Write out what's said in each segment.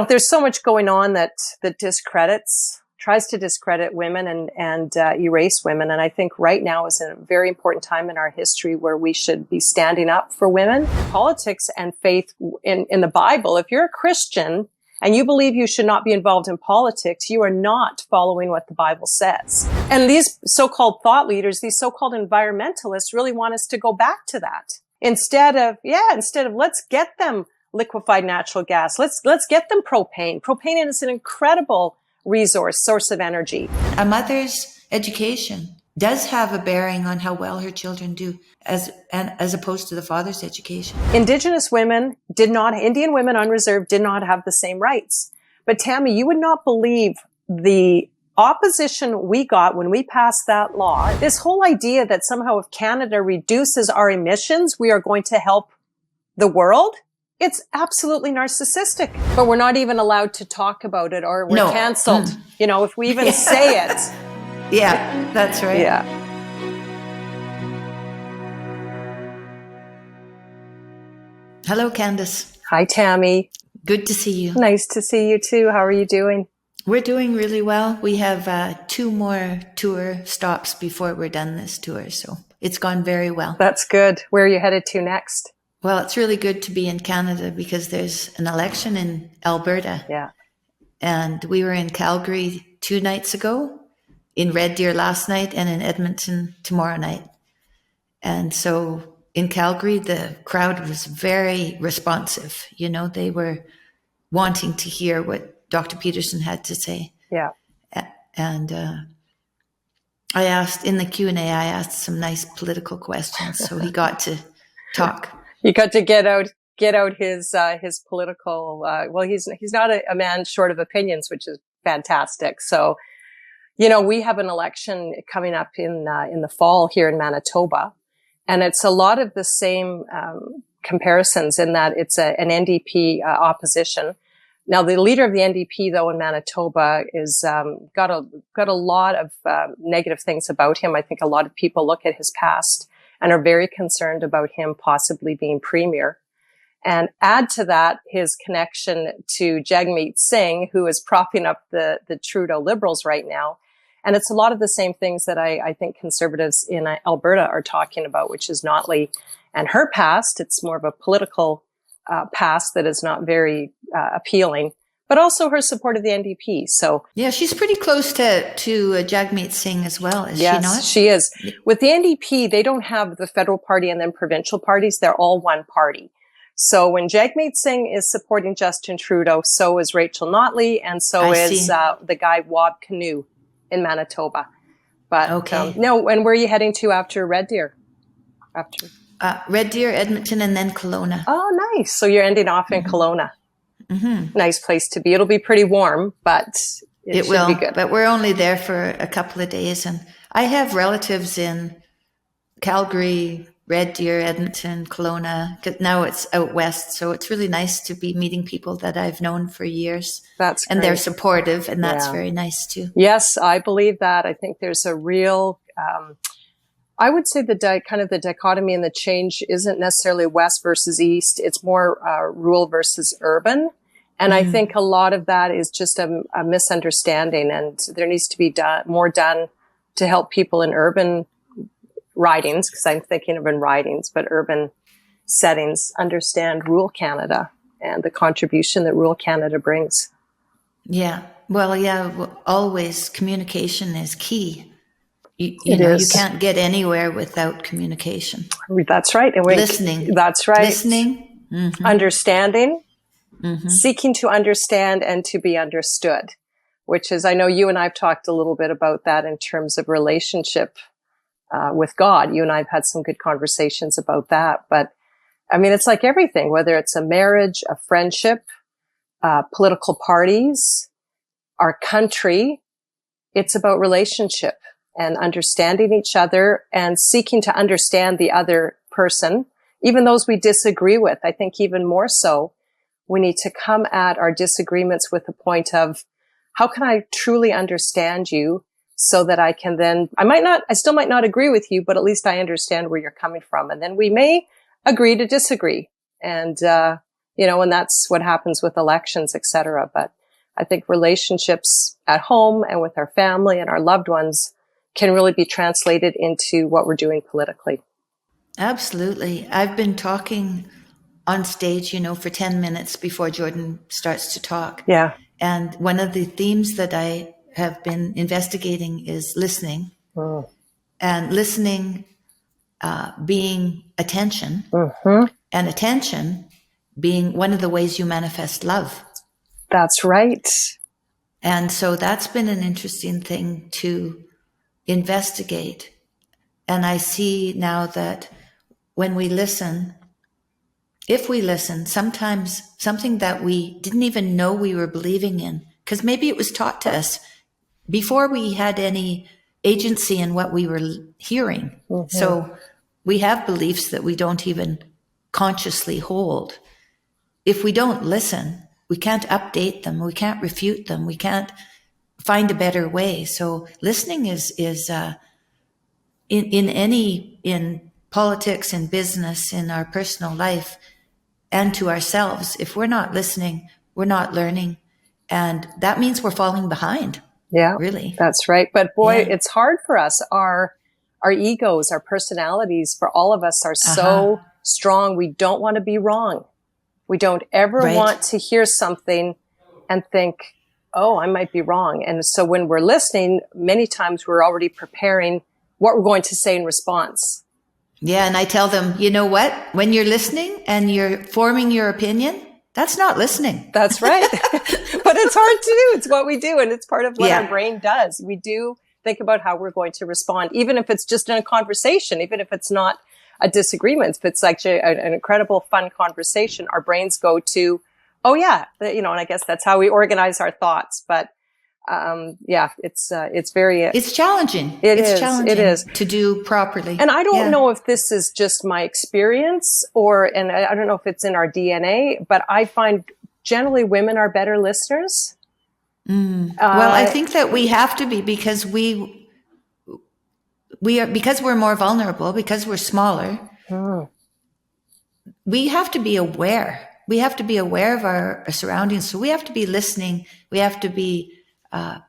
there's so much going on that tries to discredit women and erase women. And I think right now is a very important time in our history where we should be standing up for women. Politics and faith in the Bible, if you're a Christian and you believe you should not be involved in politics, you are not following what the Bible says. And these so-called thought leaders, these so-called environmentalists really want us to go back to that. Instead of let's get them liquefied natural gas. Let's get them propane. Propane is an incredible source of energy. A mother's education does have a bearing on how well her children do as opposed to the father's education. Indigenous women Indian women unreserved did not have the same rights. But Tammy, you would not believe the opposition we got when we passed that law. This whole idea that somehow if Canada reduces our emissions, we are going to help the world. It's absolutely narcissistic, but we're not even allowed to talk about it or we're canceled. If we even say it. Yeah, that's right. Yeah. Hello, Candice. Hi, Tammy. Good to see you. Nice to see you too. How are you doing? We're doing really well. We have 2 more tour stops before we're done this tour, so it's gone very well. That's good. Where are you headed to next? Well, it's really good to be in Canada because there's an election in Alberta. Yeah. And we were in Calgary 2 nights ago, in Red Deer last night, and in Edmonton tomorrow night. And so in Calgary, the crowd was very responsive. They were wanting to hear what Dr. Peterson had to say. Yeah. And I asked, in the Q&A, I asked some nice political questions. So he got to talk. You got to get out his political, he's not a man short of opinions, which is fantastic. So, we have an election coming up in the fall here in Manitoba, and it's a lot of the same, comparisons in that it's an NDP, opposition. Now, the leader of the NDP, though, in Manitoba is, got a lot of, negative things about him. I think a lot of people look at his past and are very concerned about him possibly being premier. And add to that his connection to Jagmeet Singh, who is propping up the Trudeau Liberals right now. And it's a lot of the same things that I think conservatives in Alberta are talking about, which is Notley and her past. It's more of a political past that is not very appealing, but also her support of the NDP. So yeah, she's pretty close to Jagmeet Singh as well, is she not? Yes, she is. With the NDP, they don't have the federal party and then provincial parties. They're all one party. So when Jagmeet Singh is supporting Justin Trudeau, so is Rachel Notley, and so is the guy Wab Kinew in Manitoba. But okay. No, and where are you heading to after Red Deer? Red Deer, Edmonton, and then Kelowna. Oh, nice. So you're ending off in Kelowna. Mm-hmm. Nice place to be. It'll be pretty warm, but it should be good. But we're only there for a couple of days. And I have relatives in Calgary, Red Deer, Edmonton, Kelowna. Now it's out west. So it's really nice to be meeting people that I've known for years. That's great. And they're supportive, and that's very nice too. Yes, I believe that. I think there's a real, I would say the dichotomy and the change isn't necessarily west versus east. It's more rural versus urban. And I think a lot of that is just a misunderstanding, and there needs to be more done to help people in urban ridings, because I'm thinking of in ridings, but urban settings, understand rural Canada and the contribution that rural Canada brings. Yeah. Well, always communication is key. You can't get anywhere without communication. That's right. And listening. That's right. Listening. Mm-hmm. Understanding. Mm-hmm. Seeking to understand and to be understood, which is, I know you and I've talked a little bit about that in terms of relationship with God. You and I have had some good conversations about that. But I mean, it's like everything, whether it's a marriage, a friendship, political parties, our country, it's about relationship and understanding each other and seeking to understand the other person, even those we disagree with. I think even more so, we need to come at our disagreements with the point of, how can I truly understand you so that I can then, I still might not agree with you, but at least I understand where you're coming from. And then we may agree to disagree. And, and that's what happens with elections, etc. But I think relationships at home and with our family and our loved ones can really be translated into what we're doing politically. Absolutely. I've been talking on stage, for 10 minutes before Jordan starts to talk. Yeah. And one of the themes that I have been investigating is listening. And listening being attention, and attention being one of the ways you manifest love. That's right. And so that's been an interesting thing to investigate. And I see now that when we listen, if we listen, sometimes something that we didn't even know we were believing in, because maybe it was taught to us before we had any agency in what we were hearing. So we have beliefs that we don't even consciously hold. If we don't listen, we can't update them. We can't refute them. We can't find a better way. So listening is in politics, in business, in our personal life, and to ourselves. If we're not listening, we're not learning. And that means we're falling behind. Yeah, really. That's right. But boy, it's hard for us. Our egos, our personalities, for all of us are so strong. We don't want to be wrong. We don't ever want to hear something and think, oh, I might be wrong. And so when we're listening, many times we're already preparing what we're going to say in response. Yeah. And I tell them, you know what? When you're listening and you're forming your opinion, that's not listening. That's right. But it's hard to do. It's what we do. And it's part of what our brain does. We do think about how we're going to respond, even if it's just in a conversation, even if it's not a disagreement. If it's actually an incredible, fun conversation, our brains go to, oh yeah, and I guess that's how we organize our thoughts. But it's very... It's challenging. It's challenging. It is. To do properly. And I don't know if this is just my experience and I don't know if it's in our DNA, but I find generally women are better listeners. Well, I think that we have to be because we are, because we're more vulnerable, because we're smaller. We have to be aware. We have to be aware of our surroundings. So we have to be listening. We have to be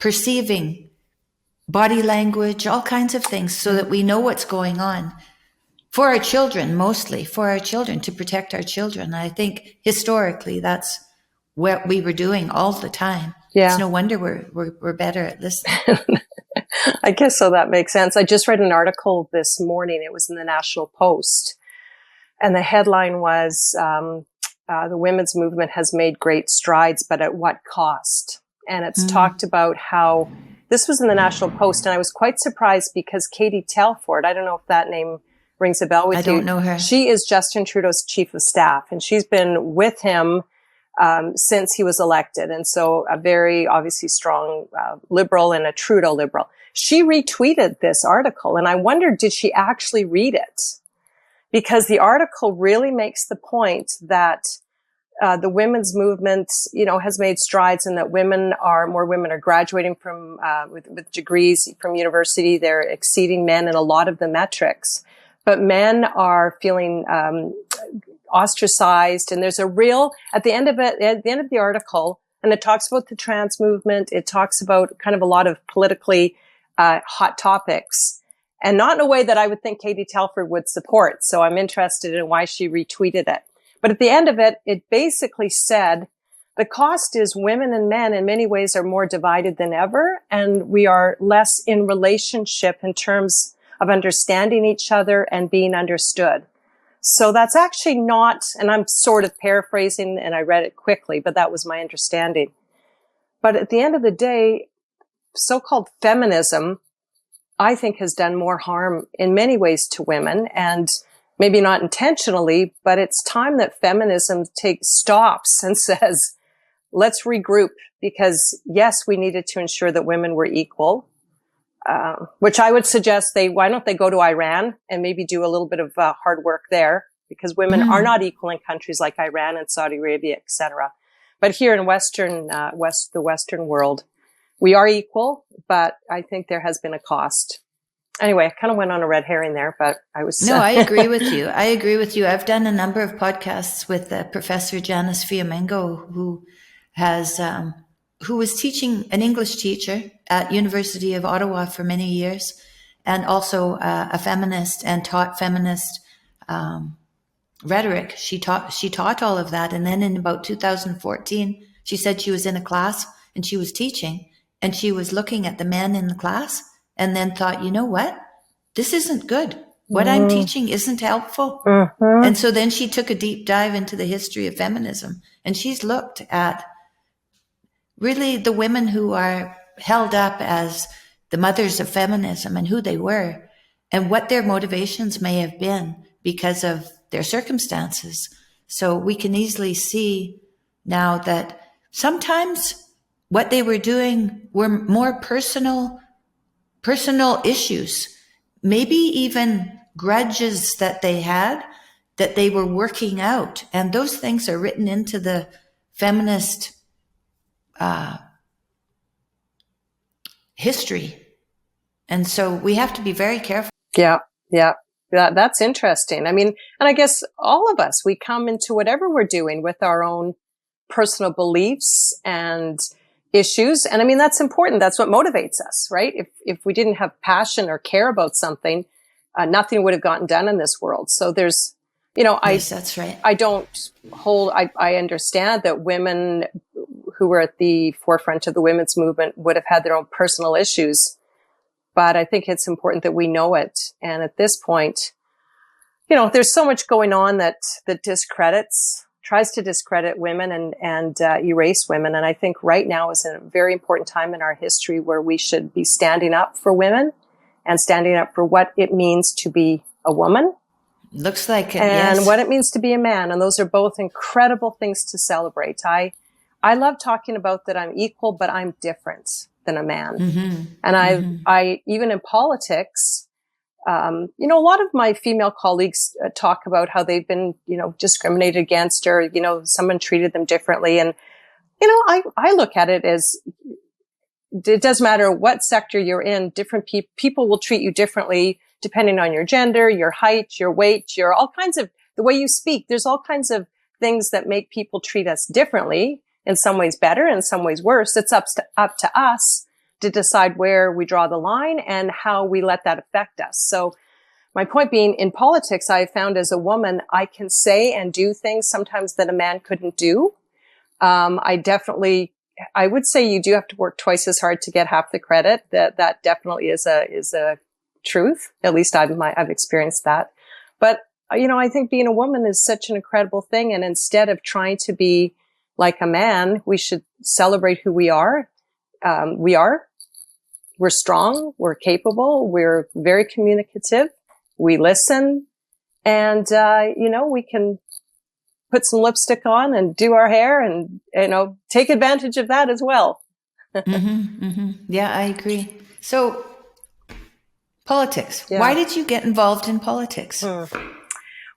perceiving body language, all kinds of things, so that we know what's going on for our children, mostly for our children, to protect our children. I think historically that's what we were doing all the time. Yeah. It's no wonder we're better at listening. I guess so. That makes sense. I just read an article this morning. It was in the National Post, and the headline was, the women's movement has made great strides, but at what cost? And it's talked about how this was in the National Post, and I was quite surprised because Katie Telford, I don't know if that name rings a bell with you. I don't know her. She is Justin Trudeau's chief of staff, and she's been with him since he was elected. And so a very obviously strong liberal and a Trudeau liberal. She retweeted this article, and I wondered, did she actually read it? Because the article really makes the point that the women's movement, has made strides, and that more women are graduating from with degrees from university. They're exceeding men in a lot of the metrics, but men are feeling ostracized. And there's a real at the end of the article, and it talks about the trans movement. It talks about kind of a lot of politically hot topics, and not in a way that I would think Katie Telford would support. So I'm interested in why she retweeted it. But at the end of it, it basically said the cost is women and men in many ways are more divided than ever, and we are less in relationship in terms of understanding each other and being understood. So that's actually not, and I'm sort of paraphrasing, and I read it quickly, but that was my understanding. But at the end of the day, so-called feminism, I think, has done more harm in many ways to women, and maybe not intentionally, but it's time that feminism stops and says, let's regroup, because yes, we needed to ensure that women were equal, which I would suggest why don't they go to Iran and maybe do a little bit of hard work there, because women are not equal in countries like Iran and Saudi Arabia, etc. But here in the Western world, we are equal, but I think there has been a cost. Anyway, I kind of went on a red herring there, but I was... No, I agree with you. I agree with you. I've done a number of podcasts with Professor Janice Fiamengo, who was teaching, an English teacher at University of Ottawa for many years, and also a feminist, and taught feminist rhetoric. She taught all of that. And then in about 2014, she said she was in a class and she was teaching, and she was looking at the men in the class and then thought, you know what? This isn't good. What I'm teaching isn't helpful. Mm-hmm. And so then she took a deep dive into the history of feminism, and she's looked at really the women who are held up as the mothers of feminism and who they were and what their motivations may have been because of their circumstances. So we can easily see now that sometimes what they were doing were more personal issues, maybe even grudges that they had that they were working out. And those things are written into the feminist history. And so we have to be very careful. Yeah. That's interesting. I mean, and I guess all of us, we come into whatever we're doing with our own personal beliefs and issues. And I mean, that's important. That's what motivates us, right? If we didn't have passion or care about something, nothing would have gotten done in this world. So there's, Yes, that's right. I understand that women who were at the forefront of the women's movement would have had their own personal issues. But I think it's important that we know it. And at this point, there's so much going on that tries to discredit women and erase women. And I think right now is a very important time in our history where we should be standing up for women and standing up for what it means to be a woman. Looks like it, and yes. what it means to be a man. And those are both incredible things to celebrate. I love talking about that I'm equal, but I'm different than a man. Mm-hmm. And Mm-hmm. I even in politics, a lot of my female colleagues talk about how they've been, discriminated against, or, someone treated them differently. And, I look at it as it doesn't matter what sector you're in, different people will treat you differently depending on your gender, your height, your weight, the way you speak. There's all kinds of things that make people treat us differently, in some ways better, in some ways worse. It's up to us to decide where we draw the line and how we let that affect us. So my point being, in politics, I found as a woman, I can say and do things sometimes that a man couldn't do. I would say you do have to work twice as hard to get half the credit. That definitely is a truth. At least I've experienced that. But, I think being a woman is such an incredible thing. And instead of trying to be like a man, we should celebrate who we are. We're strong. We're capable. We're very communicative. We listen, and, we can put some lipstick on and do our hair and, take advantage of that as well. Mm-hmm, mm-hmm. Yeah, I agree. So politics, Yeah. Why did you get involved in politics?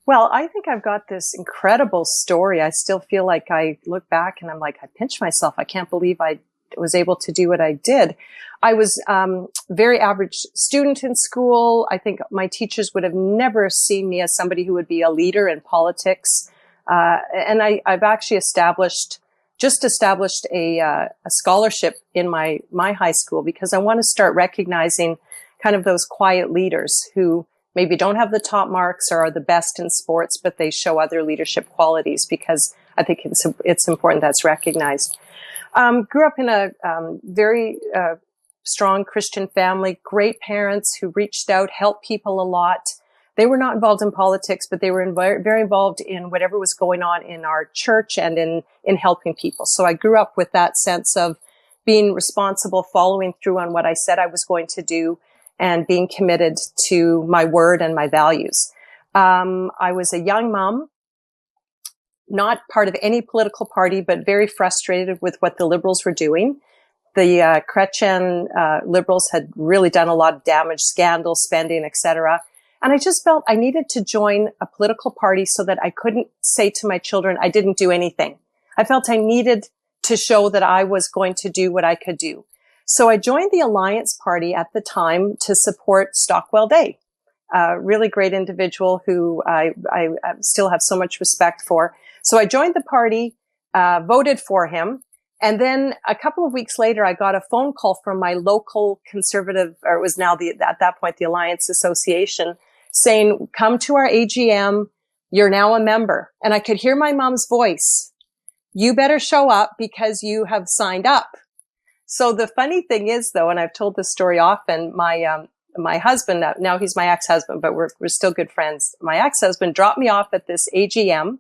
Well, I think I've got this incredible story. I still feel like I look back and I'm like, I pinch myself. I can't believe I was able to do what I did. I was very average student in school. I think my teachers would have never seen me as somebody who would be a leader in politics. And I've actually established a scholarship in my high school because I want to start recognizing kind of those quiet leaders who maybe don't have the top marks or are the best in sports, but they show other leadership qualities, because I think it's important that's recognized. Grew up in a very strong Christian family, great parents who reached out, helped people a lot. They were not involved in politics, but they were very involved in whatever was going on in our church and in helping people. So I grew up with that sense of being responsible, following through on what I said I was going to do, and being committed to my word and my values. I was a young mom, not part of any political party, but very frustrated with what the Liberals were doing. The Chrétien Liberals had really done a lot of damage, scandal, spending, etc. And I just felt I needed to join a political party so that I couldn't say to my children, I didn't do anything. I felt I needed to show that I was going to do what I could do. So I joined the Alliance Party at the time to support Stockwell Day, a really great individual who I still have so much respect for. So I joined the party, voted for him. And then a couple of weeks later, I got a phone call from my local conservative, or it was now at that point, the Alliance Association, saying, come to our AGM. You're now a member. And I could hear my mom's voice. You better show up because you have signed up. So the funny thing is, though, and I've told this story often, my husband, now he's my ex-husband, but we're still good friends. My ex-husband dropped me off at this AGM,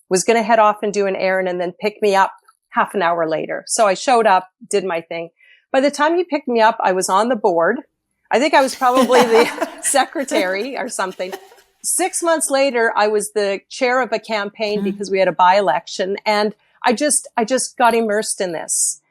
was going to head off and do an errand and then pick me up half an hour later. So I showed up, did my thing. By the time he picked me up, I was on the board. I think I was probably the secretary or something. 6 months later, I was the chair of a campaign because we had a by-election. And I just got immersed in this.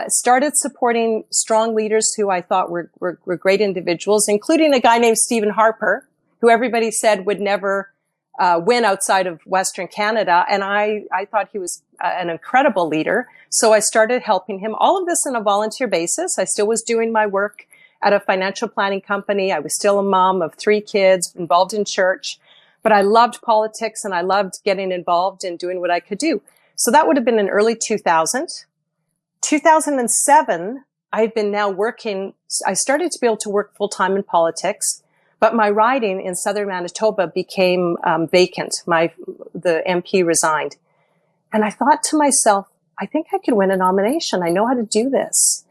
Started supporting strong leaders who I thought were great individuals, including a guy named Stephen Harper, who everybody said would never win outside of Western Canada. And I thought he was an incredible leader. So I started helping him, all of this on a volunteer basis. I still was doing my work at a financial planning company. I was still a mom of 3 kids, involved in church, but I loved politics and I loved getting involved and doing what I could do. So that would have been in early 2000. 2007, I had been now working. I started to be able to work full time in politics. But my riding in southern Manitoba became vacant. The MP resigned. And I thought to myself, I think I could win a nomination. I know how to do this.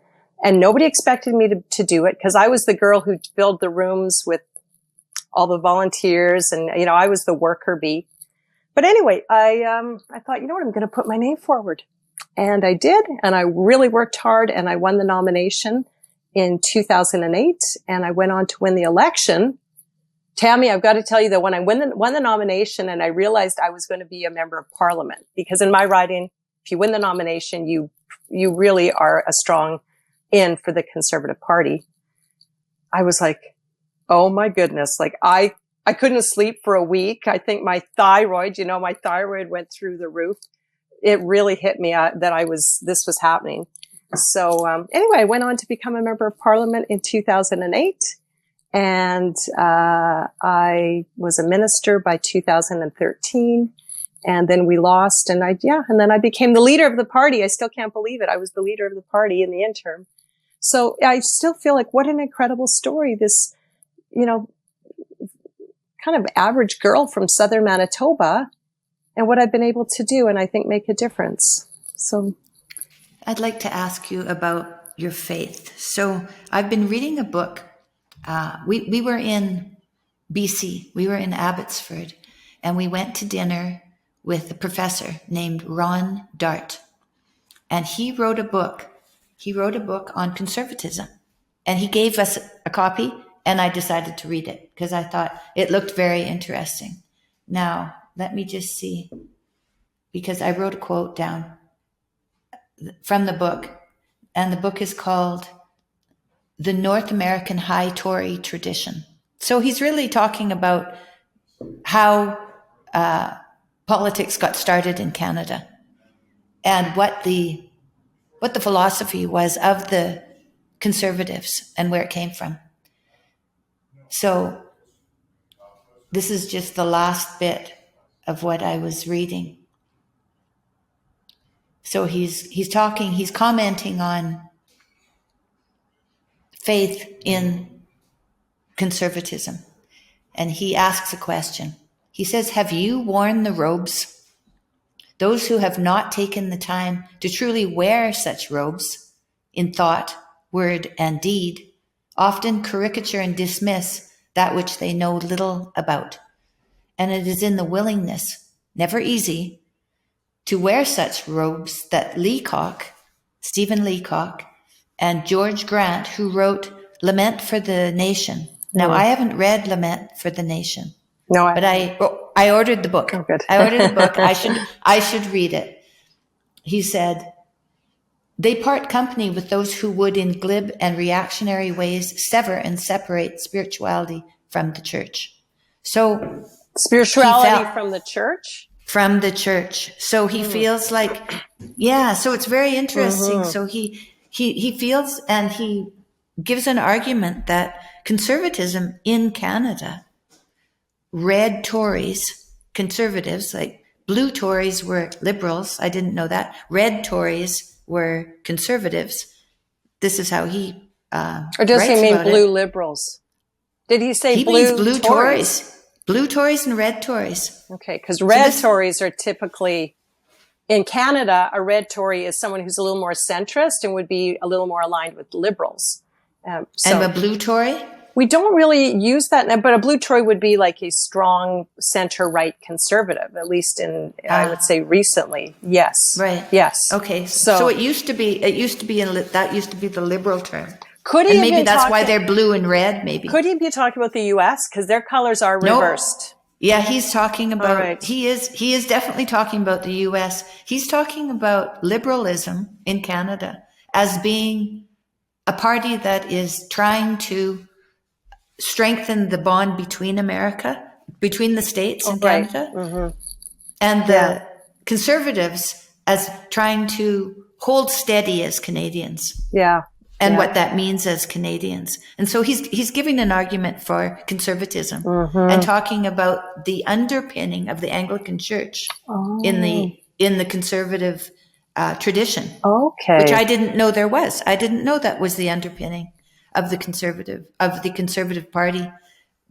And nobody expected me to do it because I was the girl who filled the rooms with all the volunteers. And, I was the worker bee. But anyway, I thought, you know what, I'm going to put my name forward. And I did. And I really worked hard and I won the nomination in 2008, and I went on to win the election. Tammy, I've got to tell you that when I won the nomination and I realized I was going to be a member of parliament, because in my riding, if you win the nomination, you really are a strong in for the Conservative Party. I was like, oh my goodness. Like I couldn't sleep for a week. I think my thyroid went through the roof. It really hit me that this was happening. So anyway, I went on to become a member of parliament in 2008, and I was a minister by 2013, and then we lost, and then I became the leader of the party. I still can't believe it. I was the leader of the party in the interim. So I still feel like what an incredible story. This, kind of average girl from southern Manitoba, and what I've been able to do, and I think make a difference. So I'd like to ask you about your faith. So I've been reading a book. We were in BC. We were in Abbotsford, and we went to dinner with a professor named Ron Dart. And he wrote a book. He wrote a book on conservatism. And he gave us a copy, and I decided to read it because I thought it looked very interesting. Now, let me just see, because I wrote a quote down from the book, and the book is called The North American High Tory Tradition. So he's really talking about how politics got started in Canada and what the philosophy was of the Conservatives and where it came from. So this is just the last bit of what I was reading. So he's commenting on faith in conservatism. And he asks a question. He says, have you worn the robes? Those who have not taken the time to truly wear such robes in thought, word, and deed often caricature and dismiss that which they know little about. And it is in the willingness, never easy, to wear such robes that Stephen Leacock, and George Grant, who wrote Lament for the Nation. Now, I haven't read Lament for the Nation. No, but I ordered the book. Oh, good. I ordered the book. I should read it. He said, they part company with those who would in glib and reactionary ways sever and separate spirituality from the church. So spirituality from the church? From the church. So he feels like, so it's very interesting. So he he feels, and he gives an argument that conservatism in Canada, red Tories, conservatives, like blue Tories were liberals. I didn't know that. Red Tories were conservatives. This is how he Or does he writes mean about blue it. liberals? Did he say He blue means blue Tories? Blue Tories and red Tories. Okay, because red Tories are typically, in Canada, a red Tory is someone who's a little more centrist and would be a little more aligned with liberals. And a blue Tory? We don't really use that, but a blue Tory would be like a strong center-right conservative, at least I would say recently. Yes. Right. Yes. Okay. So that used to be the liberal term. Could he and maybe that's why they're blue and red, maybe. Could he be talking about the U.S.? Because their colors are reversed. Yeah, he's talking about, right. he is definitely talking about the U.S. He's talking about liberalism in Canada as being a party that is trying to strengthen the bond between the states and Canada, mm-hmm. and the conservatives as trying to hold steady as Canadians. Yeah. And what that means as Canadians. And so he's giving an argument for conservatism and talking about the underpinning of the Anglican Church in the conservative tradition. Okay. Which I didn't know there was. I didn't know that was the underpinning of the conservative party.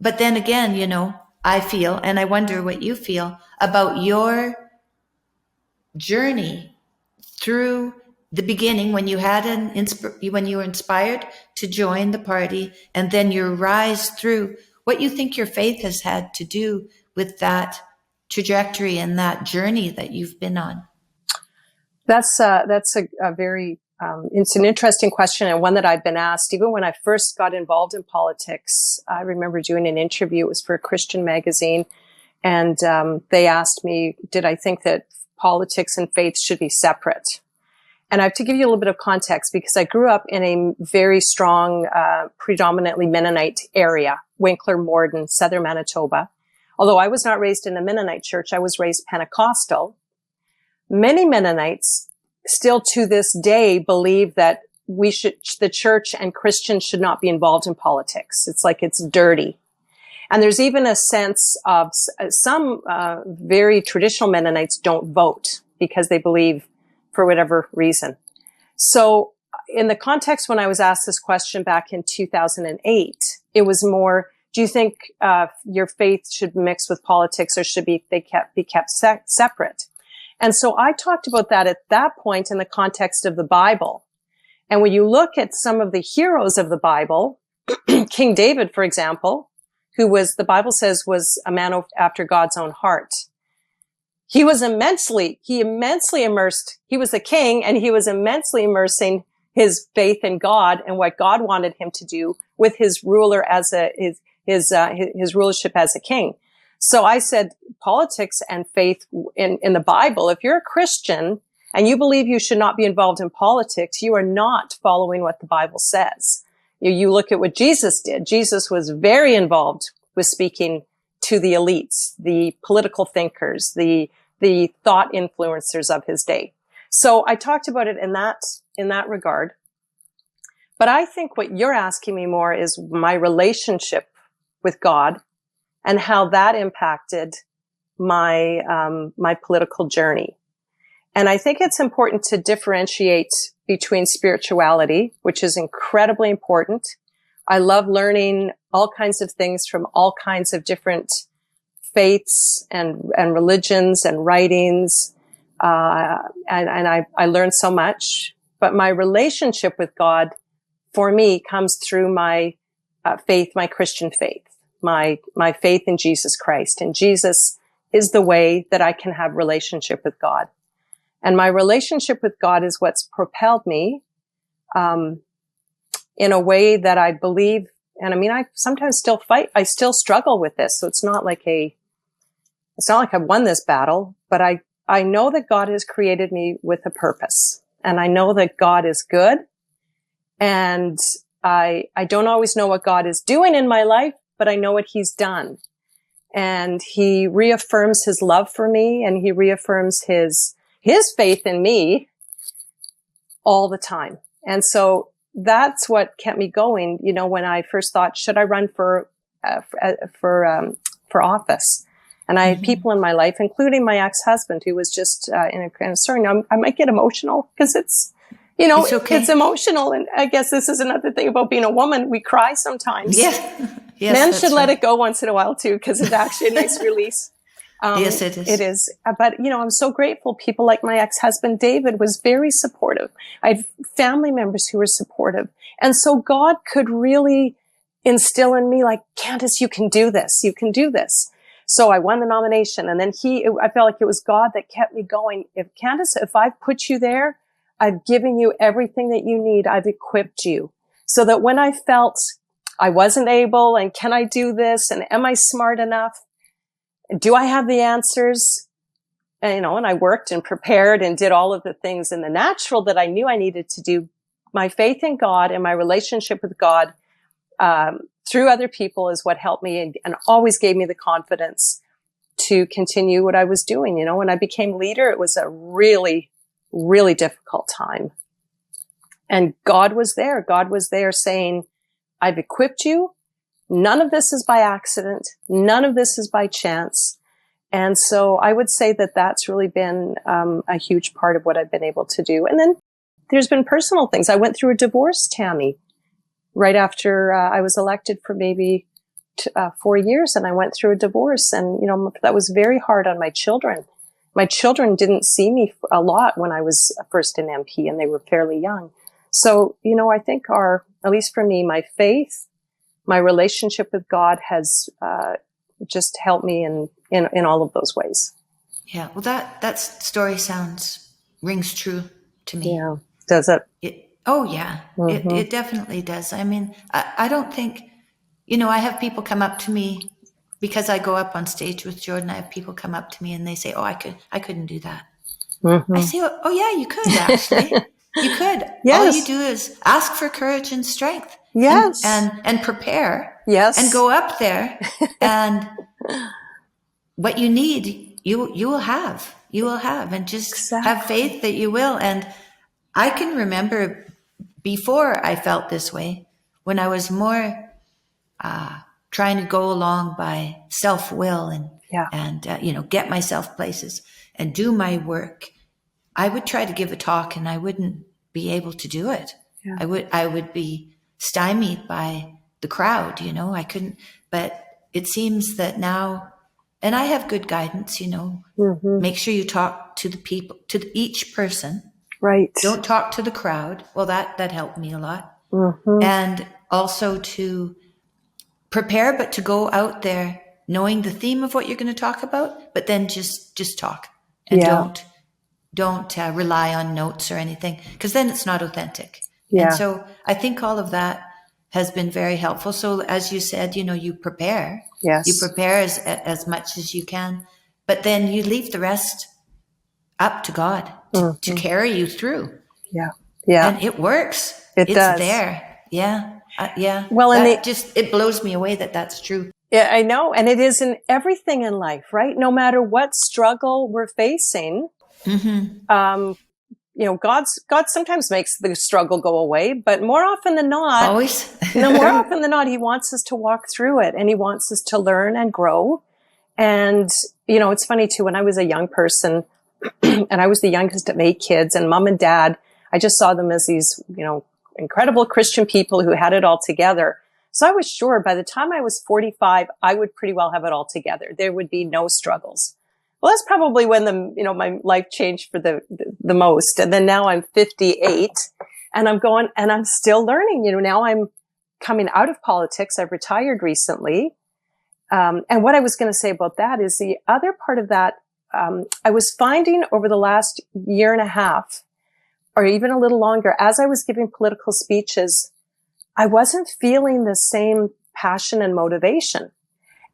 But then again, I feel, and I wonder what you feel about your journey through the beginning, when you had when you were inspired to join the party, and then your rise through, what you think your faith has had to do with that trajectory and that journey that you've been on. That's a very it's an interesting question, and one that I've been asked even when I first got involved in politics. I remember doing an interview. It was for a Christian magazine, and they asked me, did I think that politics and faith should be separate? And I have to give you a little bit of context because I grew up in a very strong, predominantly Mennonite area, Winkler, Morden, southern Manitoba. Although I was not raised in a Mennonite church, I was raised Pentecostal. Many Mennonites still to this day believe that the church and Christians should not be involved in politics. It's like it's dirty. And there's even a sense of some very traditional Mennonites don't vote because they believe for whatever reason. So in the context when I was asked this question back in 2008, it was more, do you think your faith should mix with politics or should be kept separate? And so I talked about that at that point in the context of the Bible. And when you look at some of the heroes of the Bible, King David, for example, who the Bible says was a man after God's own heart. He immensely immersed. He was a king, and he was immensely immersing his faith in God and what God wanted him to do with his rulership as a king. So I said, politics and faith in the Bible, if you're a Christian and you believe you should not be involved in politics, you are not following what the Bible says. You look at what Jesus did. Jesus was very involved with speaking to the elites, the political thinkers, the thought influencers of his day. So I talked about it in that regard. But I think what you're asking me more is my relationship with God and how that impacted my political journey. And I think it's important to differentiate between spirituality, which is incredibly important. I love learning all kinds of things from all kinds of different faiths and religions and writings. And I learned so much, but my relationship with God for me comes through my faith, my Christian faith, my faith in Jesus Christ. And Jesus is the way that I can have relationship with God. And my relationship with God is what's propelled me, in a way that I believe, and I mean, I sometimes still fight. I still struggle with this. So it's not like I've won this battle, but I know that God has created me with a purpose, and I know that God is good. And I don't always know what God is doing in my life, but I know what he's done. And he reaffirms his love for me, and he reaffirms his faith in me all the time. And so that's what kept me going. You know, when I first thought, should I run for office? And I had people in my life, including my ex-husband, who was just in a kind of story. I might get emotional because it's, you know, it's emotional. And I guess this is another thing about being a woman. We cry sometimes. Yeah. Yes, men should let it go once in a while too, because it's actually a nice release. Yes, it is. It is. But, you know, I'm so grateful. People like my ex-husband, David, was very supportive. I had family members who were supportive. And so God could really instill in me, like, Candice, you can do this. You can do this. So I won the nomination. And then I felt like it was God that kept me going. If I've put you there, I've given you everything that you need. I've equipped you so that when I felt I wasn't able, and can I do this? And am I smart enough? Do I have the answers? And, you know, and I worked and prepared and did all of the things in the natural that I knew I needed to do. My faith in God and my relationship with God, through other people is what helped me and always gave me the confidence to continue what I was doing. You know, when I became leader, it was a really, really difficult time. And God was there. God was there saying, I've equipped you. None of this is by accident. None of this is by chance. And so I would say that that's really been a huge part of what I've been able to do. And then there's been personal things. I went through a divorce, Tammy, right after I was elected for maybe 4 years. And I went through a divorce. And, you know, that was very hard on my children. My children didn't see me a lot when I was first an MP, and they were fairly young. So, you know, I think at least for me, my faith, my relationship with God has just helped me in all of those ways. Yeah. Well, that story rings true to me. Yeah. Does it? Oh, yeah. Mm-hmm. It definitely does. I mean, I don't think, you know, I have people come up to me because I go up on stage with Jordan. I have people come up to me and they say, oh, I couldn't do that. Mm-hmm. I say, oh, yeah, you could actually. You could. Yes. All you do is ask for courage and strength. Yes. And prepare. Yes. And go up there. And what you need, you will have. You will have. And just have faith that you will. And I can remember before I felt this way, when I was more trying to go along by self-will and you know, get myself places and do my work. I would try to give a talk and I wouldn't be able to do it. Yeah. I would be stymied by the crowd, you know, I couldn't, but it seems that now, and I have good guidance, you know, make sure you talk to the people, to each person. Right. Don't talk to the crowd. Well, that helped me a lot. And also to prepare, but to go out there knowing the theme of what you're going to talk about, but then just talk and don't rely on notes or anything, because then it's not authentic. Yeah. And so I think all of that has been very helpful. So as you said, you know, you prepare. Yes. You prepare as much as you can, but then you leave the rest up to God to carry you through. Yeah. Yeah. And it works. It's does. There. Yeah. Yeah. Well, and it blows me away that that's true. Yeah, I know. And it is in everything in life, right? No matter what struggle we're facing, you know, God sometimes makes the struggle go away, but more often than not, always, more often than not, he wants us to walk through it and he wants us to learn and grow. And, you know, it's funny too, when I was a young person and I was the youngest of 8 kids, and mom and dad, I just saw them as these, you know, incredible Christian people who had it all together. So I was sure by the time I was 45, I would pretty well have it all together. There would be no struggles. Well, that's probably when my life changed for the most. And then now I'm 58 and I'm still learning. You know, now I'm coming out of politics. I've retired recently. And what I was going to say about that is the other part of that, I was finding over the last year and a half, or even a little longer, as I was giving political speeches, I wasn't feeling the same passion and motivation.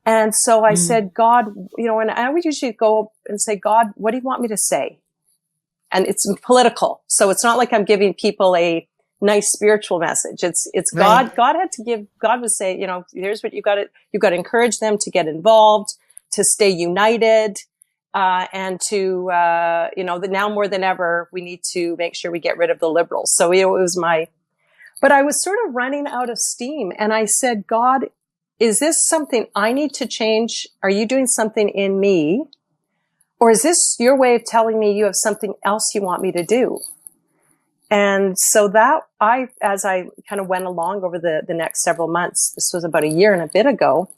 And so I said, God, you know, and I would usually go and say, God, what do you want me to say? And it's political. So it's not like I'm giving people a nice spiritual message. It's right. God would say, you know, here's what you got to encourage them to get involved, to stay united, and to, that now more than ever, we need to make sure we get rid of the Liberals. So, it was but I was sort of running out of steam, and I said, God, is this something I need to change? Are you doing something in me? Or is this your way of telling me you have something else you want me to do? And so as I kind of went along over the next several months, this was about a year and a bit ago,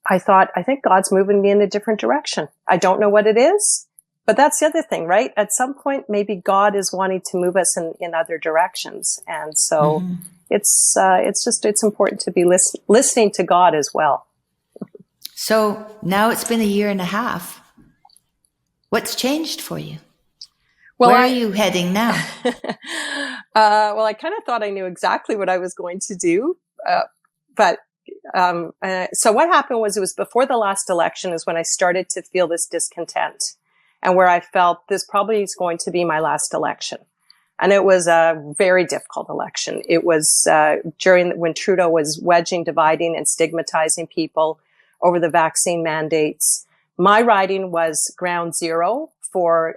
I thought, I think God's moving me in a different direction. I don't know what it is, but that's the other thing, right? At some point, maybe God is wanting to move us in other directions. And so it's important to be listening to God as well. So now it's been a year and a half. What's changed for you? Well, where are you heading now? Well, I kind of thought I knew exactly what I was going to do. So what happened was, it was before the last election is when I started to feel this discontent, and where I felt this probably is going to be my last election. And it was a very difficult election. It was when Trudeau was wedging, dividing, and stigmatizing people over the vaccine mandates. My riding was ground zero for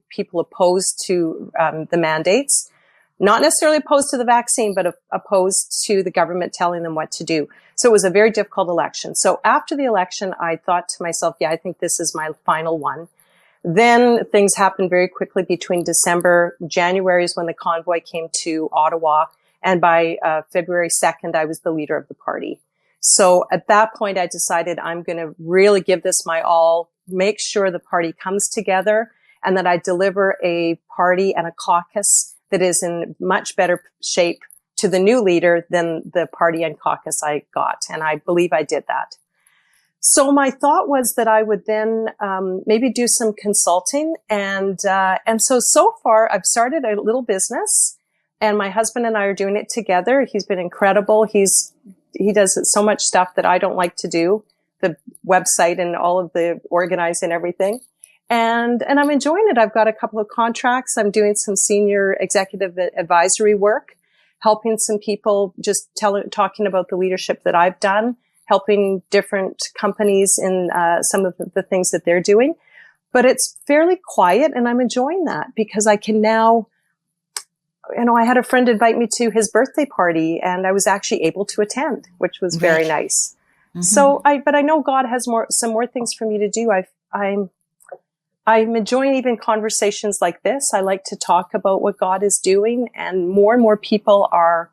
people opposed to the mandates, not necessarily opposed to the vaccine, but opposed to the government telling them what to do. So it was a very difficult election. So after the election, I thought to myself, I think this is my final one. Then things happened very quickly between January is when the convoy came to Ottawa. And by February 2nd, I was the leader of the party. So at that point, I decided I'm going to really give this my all, make sure the party comes together, and that I deliver a party and a caucus that is in much better shape to the new leader than the party and caucus I got. And I believe I did that. So my thought was that I would then maybe do some consulting. And so far, I've started a little business, and my husband and I are doing it together. He's been incredible. He does so much stuff that I don't like to do, the website and all of the organizing and everything. And I'm enjoying it. I've got a couple of contracts. I'm doing some senior executive advisory work, helping some people, just talking about the leadership that I've done, helping different companies in some of the things that they're doing. But it's fairly quiet, and I'm enjoying that because I can now, I had a friend invite me to his birthday party, and I was actually able to attend, which was very nice. Mm-hmm. So but I know God has some more things for me to do. I'm enjoying even conversations like this. I like to talk about what God is doing, and more people are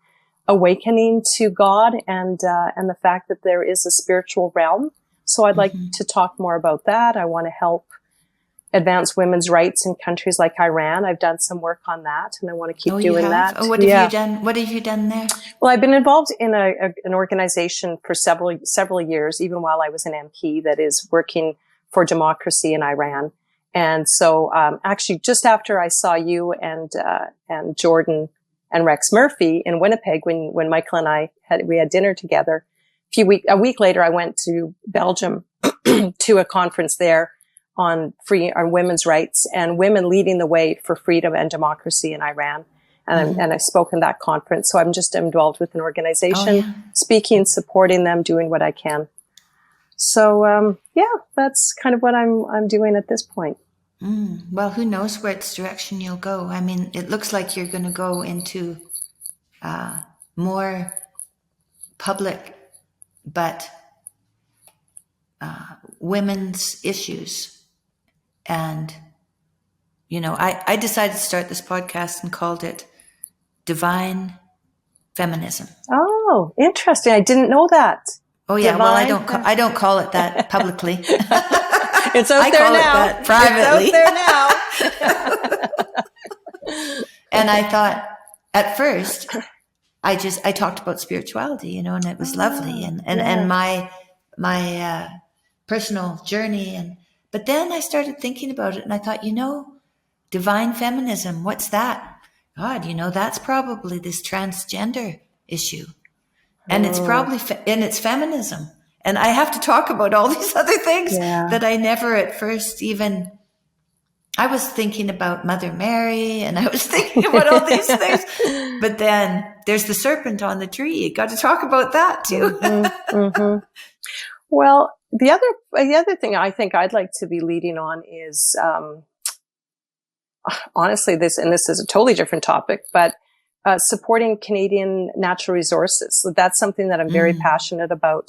awakening to God and the fact that there is a spiritual realm. So I'd like to talk more about that. I want to help advance women's rights in countries like Iran. I've done some work on that, and I want to keep doing that. Oh, what have you done? What have you done there? Well, I've been involved in an organization for several years, even while I was an MP, that is working for democracy in Iran. And so, actually, just after I saw you and Jordan and Rex Murphy in Winnipeg, when Michael and I had dinner together, a week later, I went to Belgium to a conference there on women's rights and women leading the way for freedom and democracy in Iran. And I spoke in that conference. So I'm just involved with an organization, speaking, supporting them, doing what I can. So, that's kind of what I'm doing at this point. Well, who knows which direction you'll go. I mean, it looks like you're going to go into more public, but women's issues. And, I decided to start this podcast and called it Divine Feminism. Oh, interesting. I didn't know that. Oh, yeah. Divine. Well, I don't call it that publicly. It's out there now. It privately. It's out there now. And I thought, at first, I talked about spirituality, and it was lovely, and my personal journey, but then I started thinking about it, and I thought, divine feminism, what's that? God, that's probably this transgender issue, and it's probably it's feminism. And I have to talk about all these other things that I never at first even, I was thinking about Mother Mary, and I was thinking about all these things. But then there's the serpent on the tree. You got to talk about that too. Well, the other thing I think I'd like to be leading on is, honestly, this is a totally different topic, but supporting Canadian natural resources. So that's something that I'm very passionate about.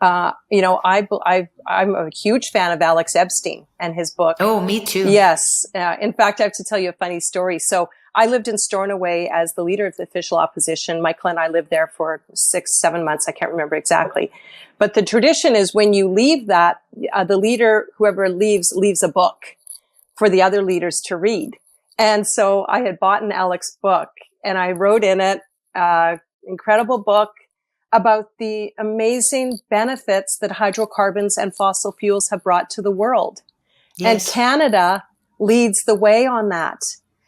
You know, I'm a huge fan of Alex Epstein and his book. Oh, me too. Yes. In fact, I have to tell you a funny story. So I lived in Stornoway as the leader of the official opposition. Michael and I lived there for 6-7 months. I can't remember exactly. But the tradition is when you leave that, the leader, whoever leaves a book for the other leaders to read. And so I had bought an Alex book and I wrote in it, incredible book about the amazing benefits that hydrocarbons and fossil fuels have brought to the world. Yes. And Canada leads the way on that.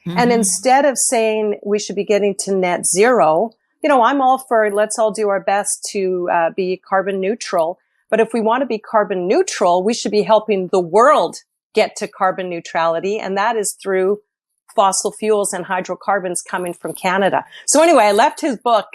And instead of saying we should be getting to net zero, you know, I'm all for let's all do our best to be carbon neutral. But if we want to be carbon neutral, we should be helping the world get to carbon neutrality. And that is through fossil fuels and hydrocarbons coming from Canada. So anyway, I left his book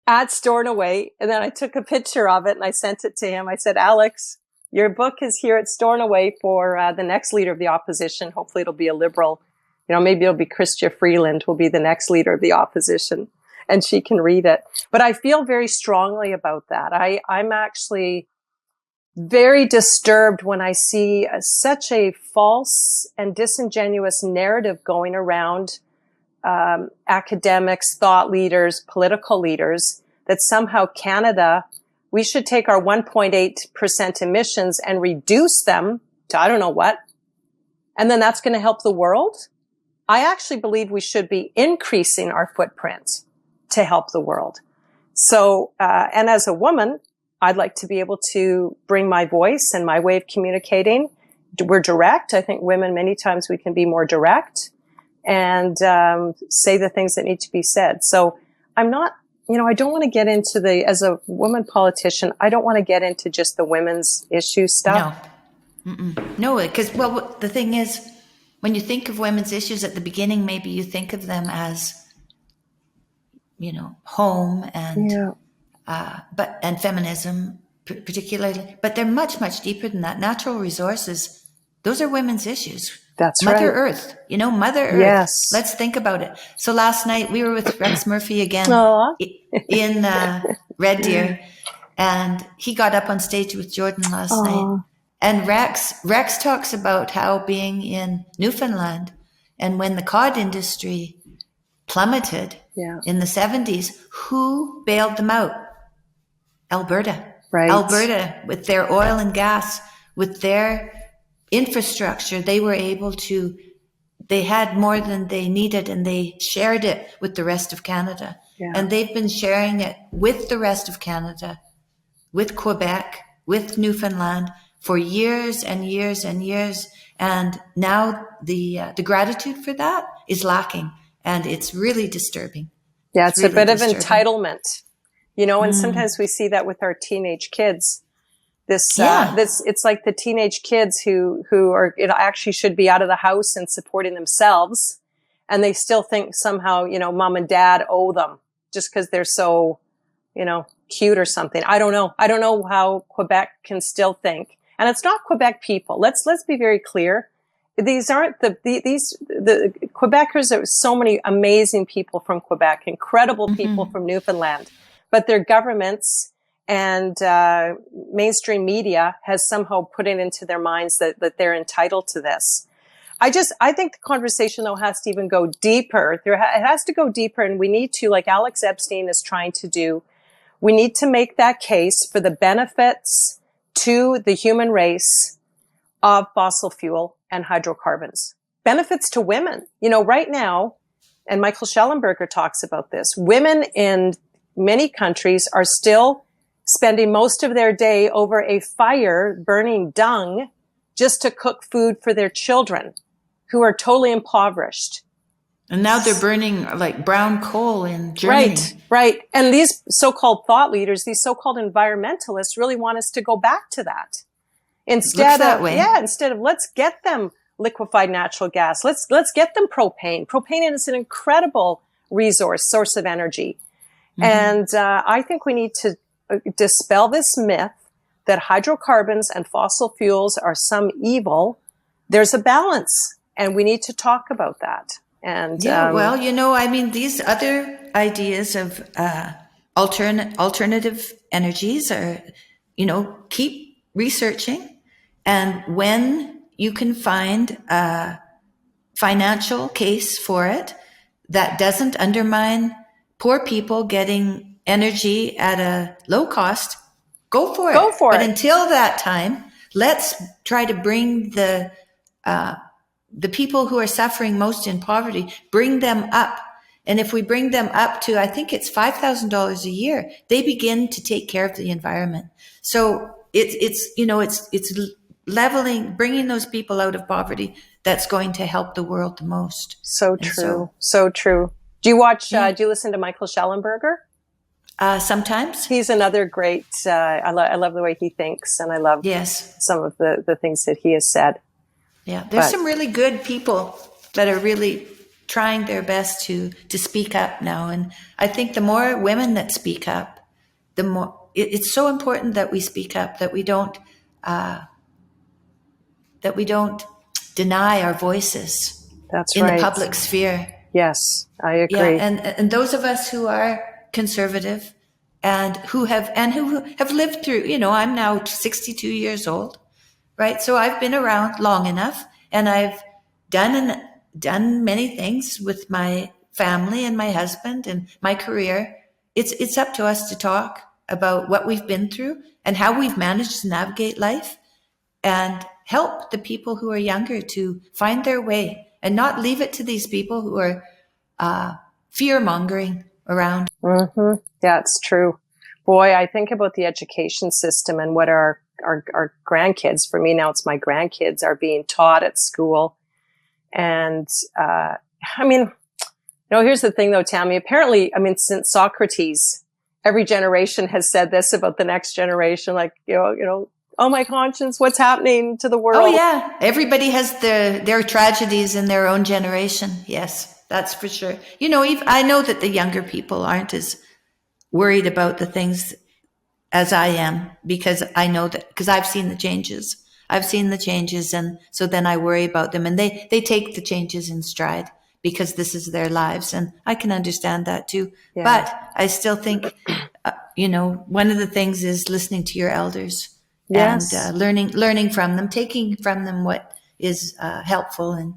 at Stornoway, and then I took a picture of it and I sent it to him. I said, Alex, your book is here at Stornoway for the next leader of the opposition. Hopefully it'll be a liberal. You know, maybe it'll be Chrystia Freeland will be the next leader of the opposition and she can read it. But I feel very strongly about that. I'm actually very disturbed when I see such a false and disingenuous narrative going around academics, thought leaders, political leaders, that somehow Canada, we should take our 1.8% emissions and reduce them to I don't know what, and then that's going to help the world. I actually believe we should be increasing our footprint to help the world. So, and as a woman, I'd like to be able to bring my voice and my way of communicating. We're direct. I think women, many times we can be more direct and say the things that need to be said. So I'm not, you know, I don't want to get into as a woman politician, I don't want to get into just the women's issue stuff. No, because, well, the thing is, when you think of women's issues at the beginning, maybe you think of them as, you know, home and, and feminism particularly, but they're much, much deeper than that. Natural resources, those are women's issues. That's Mother right. Earth, you know, Mother Earth. Yes. Let's think about it. So last night we were with Rex Murphy again in Red Deer, and he got up on stage with Jordan last night. And Rex talks about how being in Newfoundland and when the cod industry plummeted in the 70s, who bailed them out? Alberta. Right. Alberta, with their oil and gas, with their infrastructure, they were able to, they had more than they needed and they shared it with the rest of Canada. Yeah. And they've been sharing it with the rest of Canada, with Quebec, with Newfoundland, for years and years and years. And now the gratitude for that is lacking. And it's really disturbing. Yeah, it's really a bit of entitlement, you know, and sometimes we see that with our teenage kids. It's like the teenage kids who are, you know, actually should be out of the house and supporting themselves. And they still think somehow, you know, mom and dad owe them just because they're so, you know, cute or something. I don't know. I don't know how Quebec can still think. And it's not Quebec people. Let's be very clear. These aren't the Quebecers. There are so many amazing people from Quebec, incredible people from Newfoundland, but their governments and mainstream media has somehow put it into their minds that they're entitled to this. I think the conversation though has to even go deeper. It has to go deeper, and we need to, like Alex Epstein is trying to do, we need to make that case for the benefits to the human race of fossil fuel and hydrocarbons. Benefits to women. You know, right now, and Michael Schellenberger talks about this, women in many countries are still spending most of their day over a fire burning dung just to cook food for their children who are totally impoverished. And now they're burning like brown coal in Germany. Right. And these so-called thought leaders, these so-called environmentalists really want us to go back to that. Instead of let's get them liquefied natural gas. Let's get them propane. Propane is an incredible source of energy. And I think we need to dispel this myth that hydrocarbons and fossil fuels are some evil, there's a balance, and we need to talk about that. And well, I mean, these other ideas of alternative energies are, keep researching, and when you can find a financial case for it that doesn't undermine poor people getting energy at a low cost, go for it. But until that time, let's try to bring the people who are suffering most in poverty, bring them up. And if we bring them up to, I think it's $5,000 a year, they begin to take care of the environment. So it's leveling, bringing those people out of poverty. That's going to help the world the most. So true. So true. Do you watch, do you listen to Michael Schellenberger? Sometimes. He's another great, I love the way he thinks, and I love some of the things that he has said. Yeah, there's some really good people that are really trying their best to speak up now. And I think the more women that speak up, the more it's so important that we speak up, that we don't deny our voices. That's in the public sphere. Yes, I agree. Yeah, and those of us who are conservative and who have lived through, I'm now 62 years old, right? So I've been around long enough, and I've done many things with my family and my husband and my career. It's up to us to talk about what we've been through and how we've managed to navigate life and help the people who are younger to find their way and not leave it to these people who are fear-mongering around. Mm-hmm. Yeah, it's true. Boy, I think about the education system and what our grandkids, for me now it's my grandkids, are being taught at school. And here's the thing though, Tammy. Apparently, since Socrates, every generation has said this about the next generation, like, oh my conscience, what's happening to the world? Oh yeah. Everybody has their tragedies in their own generation. Yes, that's for sure. I know that the younger people aren't as worried about the things as I am, because I know that, because I've seen the changes. And so then I worry about them, and they take the changes in stride because this is their lives. And I can understand that too. Yeah. But I still think, one of the things is listening to your elders. Yes. And learning from them, taking from them what is helpful. And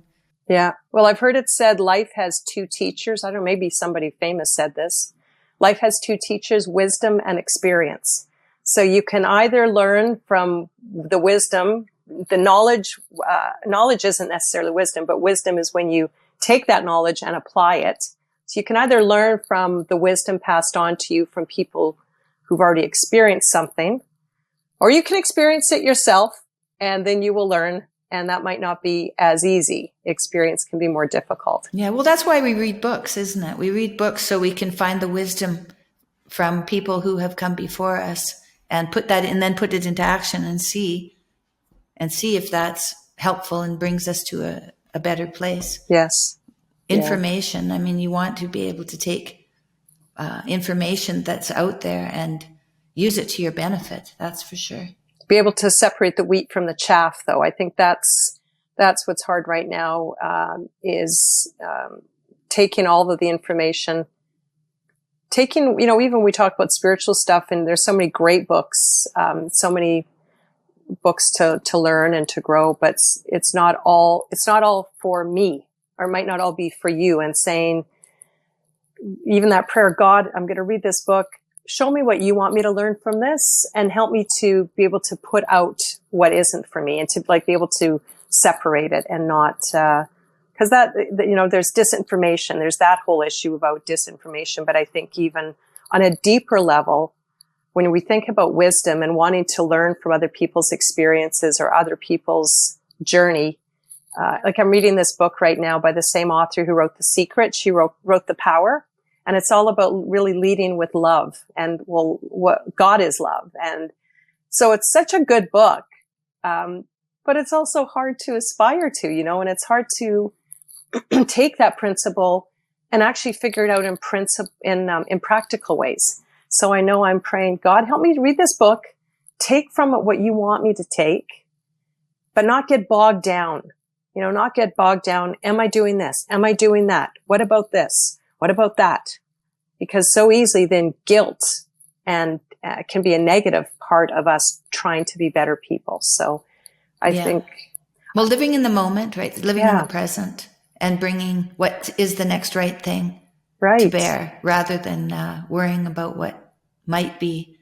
yeah, well, I've heard it said life has two teachers. I don't know, maybe somebody famous said this. Life has two teachers, wisdom and experience. So you can either learn from the wisdom, the knowledge. Knowledge isn't necessarily wisdom, but wisdom is when you take that knowledge and apply it. So you can either learn from the wisdom passed on to you from people who've already experienced something, or you can experience it yourself, and then you will learn, and that might not be as easy. Experience can be more difficult. Yeah, well, that's why we read books, isn't it? We read books so we can find the wisdom from people who have come before us and put it into action and see if that's helpful and brings us to a better place. Yes. Information. Yeah. You want to be able to take information that's out there and use it to your benefit. That's for sure. Be able to separate the wheat from the chaff, though. I think that's what's hard right now, is taking all of the information, even we talk about spiritual stuff, and there's so many great books, so many books to learn and to grow, but it's not all for me, or it might not all be for you. And saying, even that prayer, God, I'm going to read this book. Show me what you want me to learn from this, and help me to be able to put out what isn't for me, and to be able to separate it, and not, because there's disinformation. There's that whole issue about disinformation. But I think even on a deeper level, when we think about wisdom and wanting to learn from other people's experiences or other people's journey, I'm reading this book right now by the same author who wrote The Secret. She wrote The Power. And it's all about really leading with love, and what God is love. And so it's such a good book. But it's also hard to aspire to, and it's hard to take that principle and actually figure it out in practical ways. So I know I'm praying, God, help me to read this book, take from it what you want me to take, but not get bogged down. Not get bogged down. Am I doing this? Am I doing that? What about this? What about that? Because so easily then guilt and can be a negative part of us trying to be better people. So I think. Well, living in the moment, right? Living in the present and bringing what is the next right thing to bear rather than worrying about what might be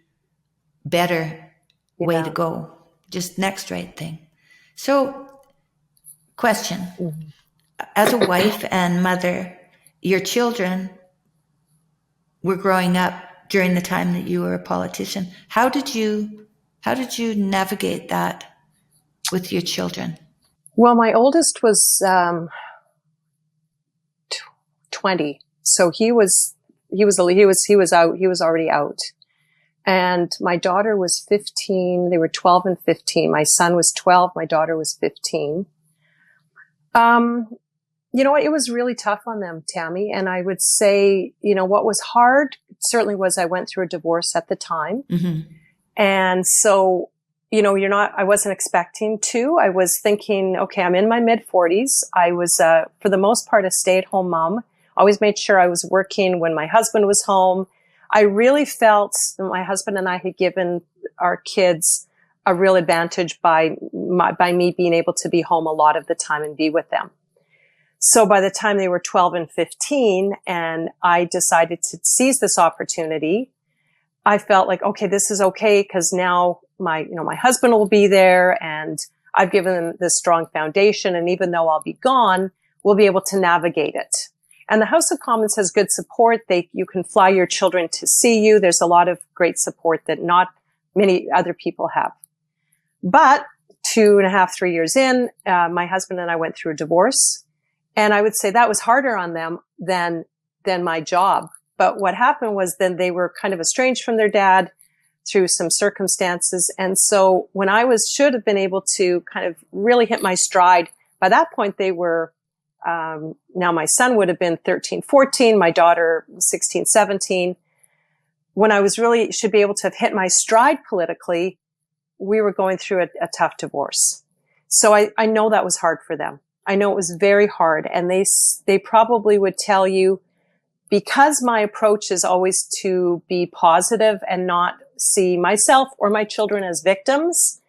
better way to go. Just next right thing. So, question. Mm-hmm. As a wife and mother, your children were growing up during the time that you were a politician. How did you navigate that with your children? Well, my oldest was 20, so he was already out. And my daughter was 15. They were 12 and 15. My son was 12. My daughter was 15. It was really tough on them, Tammy. And I would say, what was hard certainly was I went through a divorce at the time. Mm-hmm. And so, I wasn't expecting to. I was thinking, okay, I'm in my mid-40s. I was, for the most part, a stay-at-home mom. Always made sure I was working when my husband was home. I really felt that my husband and I had given our kids a real advantage by me being able to be home a lot of the time and be with them. So by the time they were 12 and 15 and I decided to seize this opportunity, I felt like, okay, this is okay because now my husband will be there and I've given them this strong foundation. And even though I'll be gone, we'll be able to navigate it. And the House of Commons has good support. You can fly your children to see you. There's a lot of great support that not many other people have. But 2.5, 3 years in, my husband and I went through a divorce. And I would say that was harder on them than my job. But what happened was then they were kind of estranged from their dad through some circumstances. And so when I should have been able to kind of really hit my stride, by that point they were, now my son would have been 13, 14, my daughter 16, 17. When I should be able to have hit my stride politically, we were going through a tough divorce. So I know that was hard for them. I know it was very hard. And they probably would tell you, because my approach is always to be positive and not see myself or my children as victims,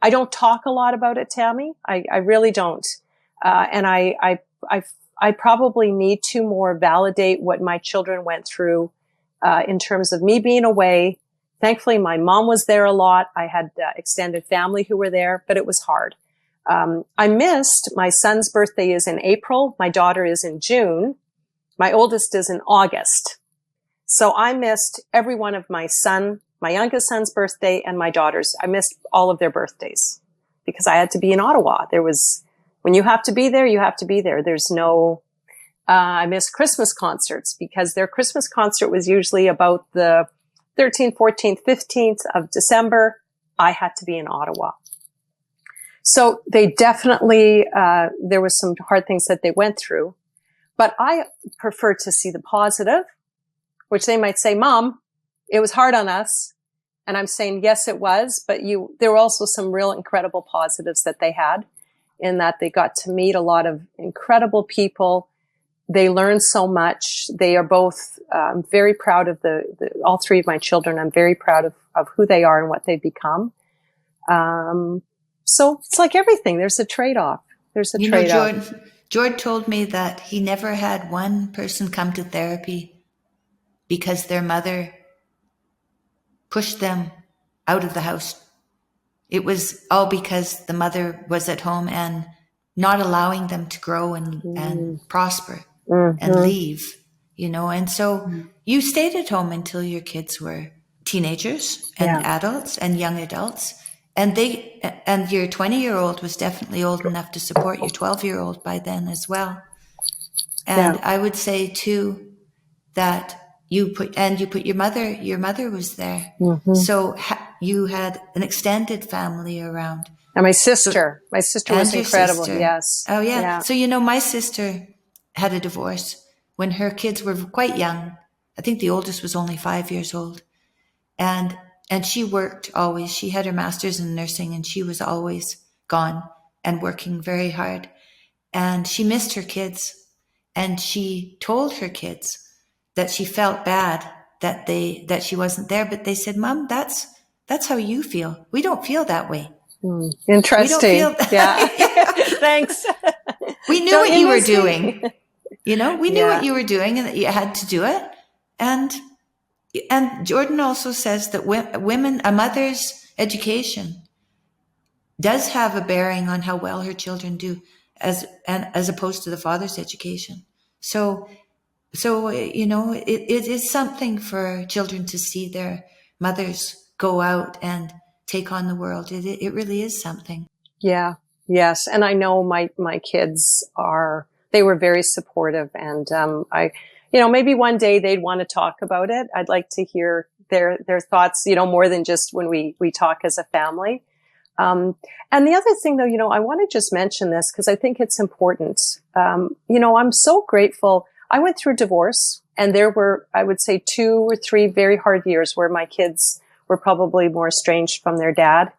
I don't talk a lot about it, Tammy. I really don't. And I probably need to more validate what my children went through, in terms of me being away. Thankfully, my mom was there a lot. I had extended family who were there, but it was hard. I missed my son's birthday is in April. My daughter is in June. My oldest is in August. So I missed every one of my youngest son's birthday and my daughter's. I missed all of their birthdays because I had to be in Ottawa. When you have to be there, you have to be there. There's no, I missed Christmas concerts because their Christmas concert was usually about the 13th, 14th, 15th of December. I had to be in Ottawa. So they definitely, there was some hard things that they went through, but I prefer to see the positive, which they might say, Mom, it was hard on us. And I'm saying, yes, it was, but there were also some real incredible positives that they had in that they got to meet a lot of incredible people. They learned so much. They are both, I'm very proud of all three of my children. I'm very proud of who they are and what they've become. So it's like everything. There's a trade-off. George told me that he never had one person come to therapy because their mother pushed them out of the house. It was all because the mother was at home and not allowing them to grow and prosper and leave, And so you stayed at home until your kids were teenagers and adults and young adults. And your 20-year-old was definitely old enough to support your 12-year-old by then as well. And I would say too that you put your mother was there. Mm-hmm. So you had an extended family around. And my sister was incredible. Sister. Yes. Oh yeah. So, my sister had a divorce when her kids were quite young. I think the oldest was only 5 years old. And And she worked always. She had her master's in nursing, and she was always gone and working very hard. And she missed her kids. And she told her kids that she felt bad that she wasn't there. But they said, Mom, that's how you feel. We don't feel that way. Interesting. We don't feel yeah. Thanks. We knew what you were doing. We knew what you were doing and that you had to do it. And Jordan also says that a mother's education does have a bearing on how well her children do as opposed to the father's education. So it is something for children to see their mothers go out and take on the world. It really is something. Yeah. Yes. And I know my kids they were very supportive, and maybe one day they'd want to talk about it. I'd like to hear their thoughts, more than just when we talk as a family. And the other thing though, I want to just mention this because I think it's important. I'm so grateful. I went through divorce, and there were, I would say, 2 or 3 very hard years where my kids were probably more estranged from their dad.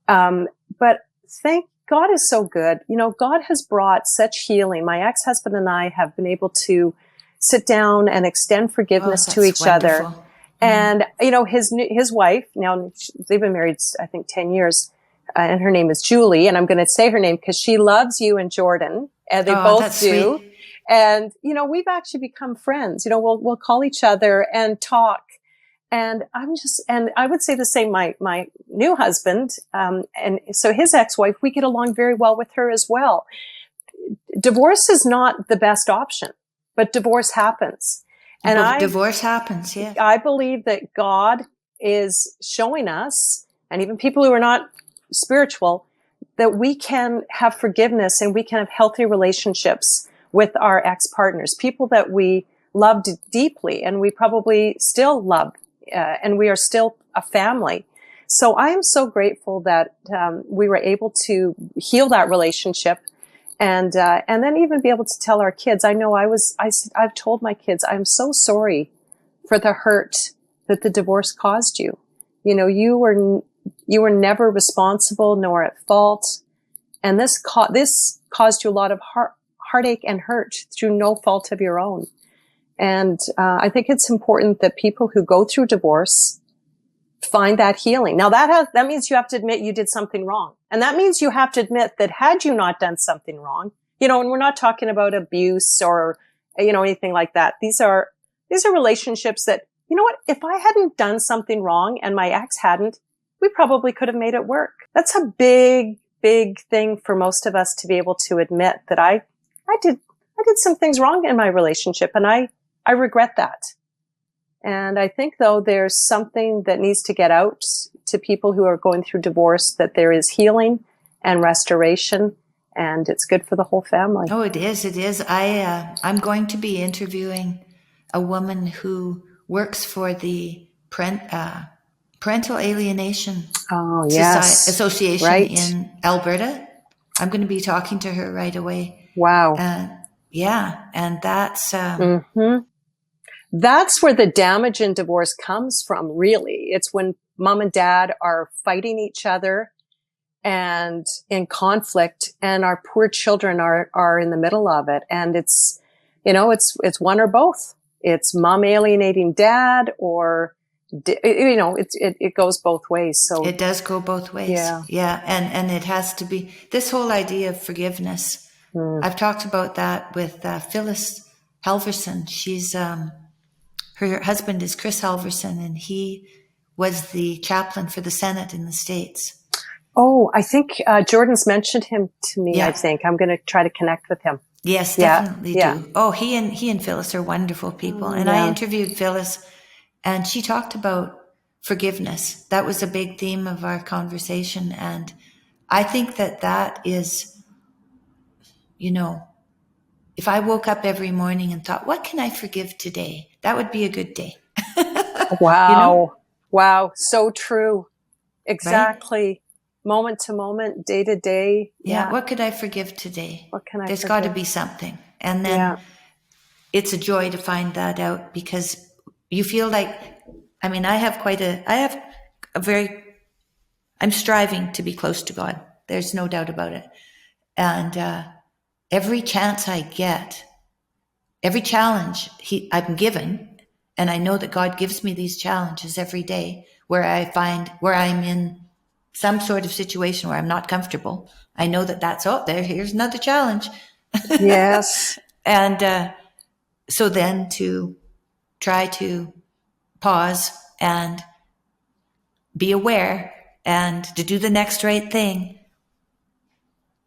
But thank God is so good. God has brought such healing. My ex-husband and I have been able to sit down and extend forgiveness to each other. And, his wife, now they've been married, I think, 10 years, and her name is Julie. And I'm going to say her name because she loves you and Jordan, and they both do. Sweet. And, we've actually become friends. We'll call each other and talk. And I would say the same, my new husband, and so his ex-wife, we get along very well with her as well. Divorce is not the best option, but divorce happens. And divorce happens, yeah. I believe that God is showing us, and even people who are not spiritual, that we can have forgiveness and we can have healthy relationships with our ex-partners, people that we loved deeply and we probably still love. And we are still a family. So I am so grateful that we were able to heal that relationship, and then even be able to tell our kids. I know I've told my kids, I'm so sorry for the hurt that the divorce caused you. You were never responsible nor at fault, and this caused you a lot of heartache and hurt through no fault of your own. And I think it's important that people who go through divorce find that healing. Now that means you have to admit you did something wrong. And that means you have to admit that had you not done something wrong, and we're not talking about abuse or, anything like that. These are relationships that, if I hadn't done something wrong and my ex hadn't, we probably could have made it work. That's a big, big thing for most of us to be able to admit that I did some things wrong in my relationship, and I regret that. And I think, though, there's something that needs to get out to people who are going through divorce, that there is healing and restoration, and it's good for the whole family. Oh, it is. It is. I'm going to be interviewing a woman who works for the Parental Alienation Association in Alberta. I'm going to be talking to her right away. Wow. And that's... That's where the damage in divorce comes from, really. It's when mom and dad are fighting each other and in conflict, and our poor children are in the middle of it. And it's one or both. It's mom alienating dad, or, it goes both ways. So it does go both ways. Yeah. And it has to be this whole idea of forgiveness. I've talked about that with Phyllis Halverson. She's, her husband is Chris Halverson, and he was the chaplain for the Senate in the States. Oh, I think Jordan's mentioned him to me. Yeah. I think I'm going to try to connect with him. Yes, definitely do. Oh, he and Phyllis are wonderful people. And I interviewed Phyllis, and she talked about forgiveness. That was a big theme of our conversation. And I think that is, if I woke up every morning and thought, what can I forgive today? That would be a good day. Wow. Wow. So true. Exactly. Right? Moment to moment, day to day. Yeah. What could I forgive today? What can I There's got to be something. And then it's a joy to find that out, because you feel like, I have I'm striving to be close to God. There's no doubt about it. And every chance I get, every challenge I'm given, and I know that God gives me these challenges every day where I'm in some sort of situation where I'm not comfortable. I know here's another challenge. Yes. And so then to try to pause and be aware and to do the next right thing,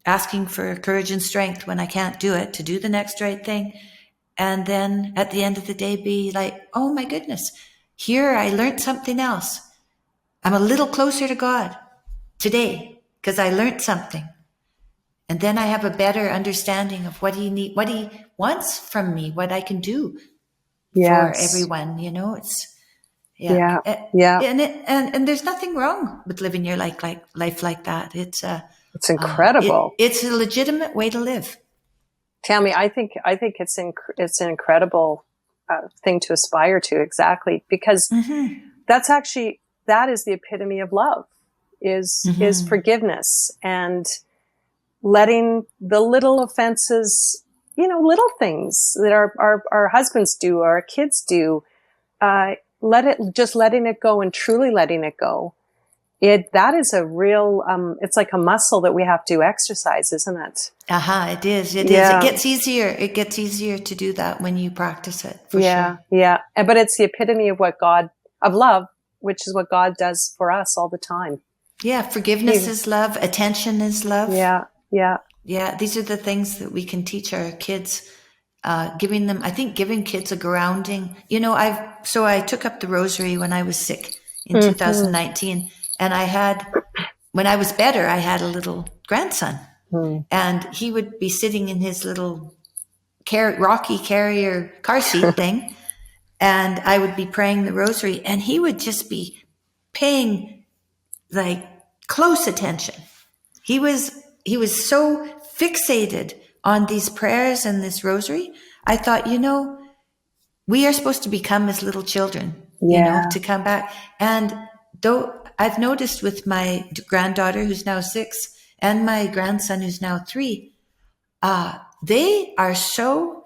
asking for courage and strength when I can't do it, to do the next right thing. And then at the end of the day, be like, oh my goodness, here I learned something else. I'm a little closer to God today because I learned something. And then I have a better understanding of what he wants from me, what I can do for everyone. It's, Yeah. Yeah. And there's nothing wrong with living your life like that. It's incredible. It's a legitimate way to live. Tammy, I think it's an incredible thing to aspire to. Exactly. Because that is the epitome of love is forgiveness and letting the little offenses, little things that our husbands do, our kids do, letting it go and truly letting it go. That is a real, it's like a muscle that we have to exercise, isn't it? It is. It is. It gets easier. It gets easier to do that when you practice it. For sure. Yeah. But it's the epitome of of love, which is what God does for us all the time. Yeah. Forgiveness is love. Attention is love. Yeah. These are the things that we can teach our kids. Giving kids a grounding. I took up the rosary when I was sick in 2019, and when I was better, I had a little grandson, and he would be sitting in his little rocky carrier car seat thing, and I would be praying the rosary, and he would just be paying like close attention. He was so fixated on these prayers and this rosary. I thought, we are supposed to become as little children, to come back. And though I've noticed with my granddaughter who's now 6 and my grandson who's now 3, they are so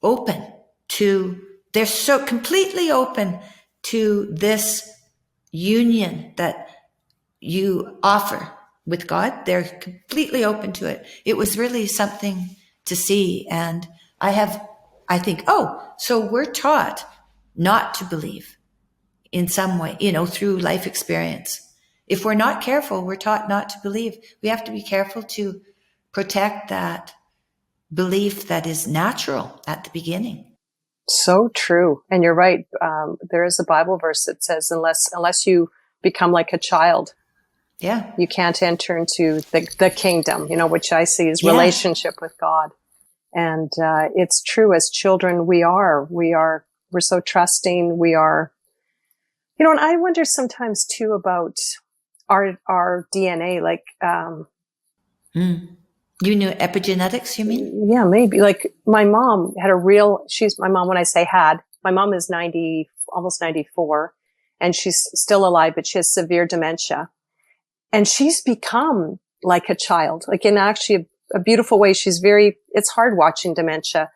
they're so completely open to this union that you offer with God. They're completely open to it. It was really something to see. And I think, so we're taught not to believe in some way, through life experience. If we're not careful, we're taught not to believe. We have to be careful to protect that belief that is natural at the beginning. So true. And you're right. There is a Bible verse that says, unless you become like a child, you can't enter into the kingdom, which I see as relationship with God. And it's true. As children, we're so trusting. We are, and I wonder sometimes too about our DNA, like, You knew epigenetics, you mean? Yeah, maybe. Like my mom had my mom, when I say had, my mom is 90, almost 94, and she's still alive, but she has severe dementia. And she's become like a child, like in actually a beautiful way. It's hard watching dementia,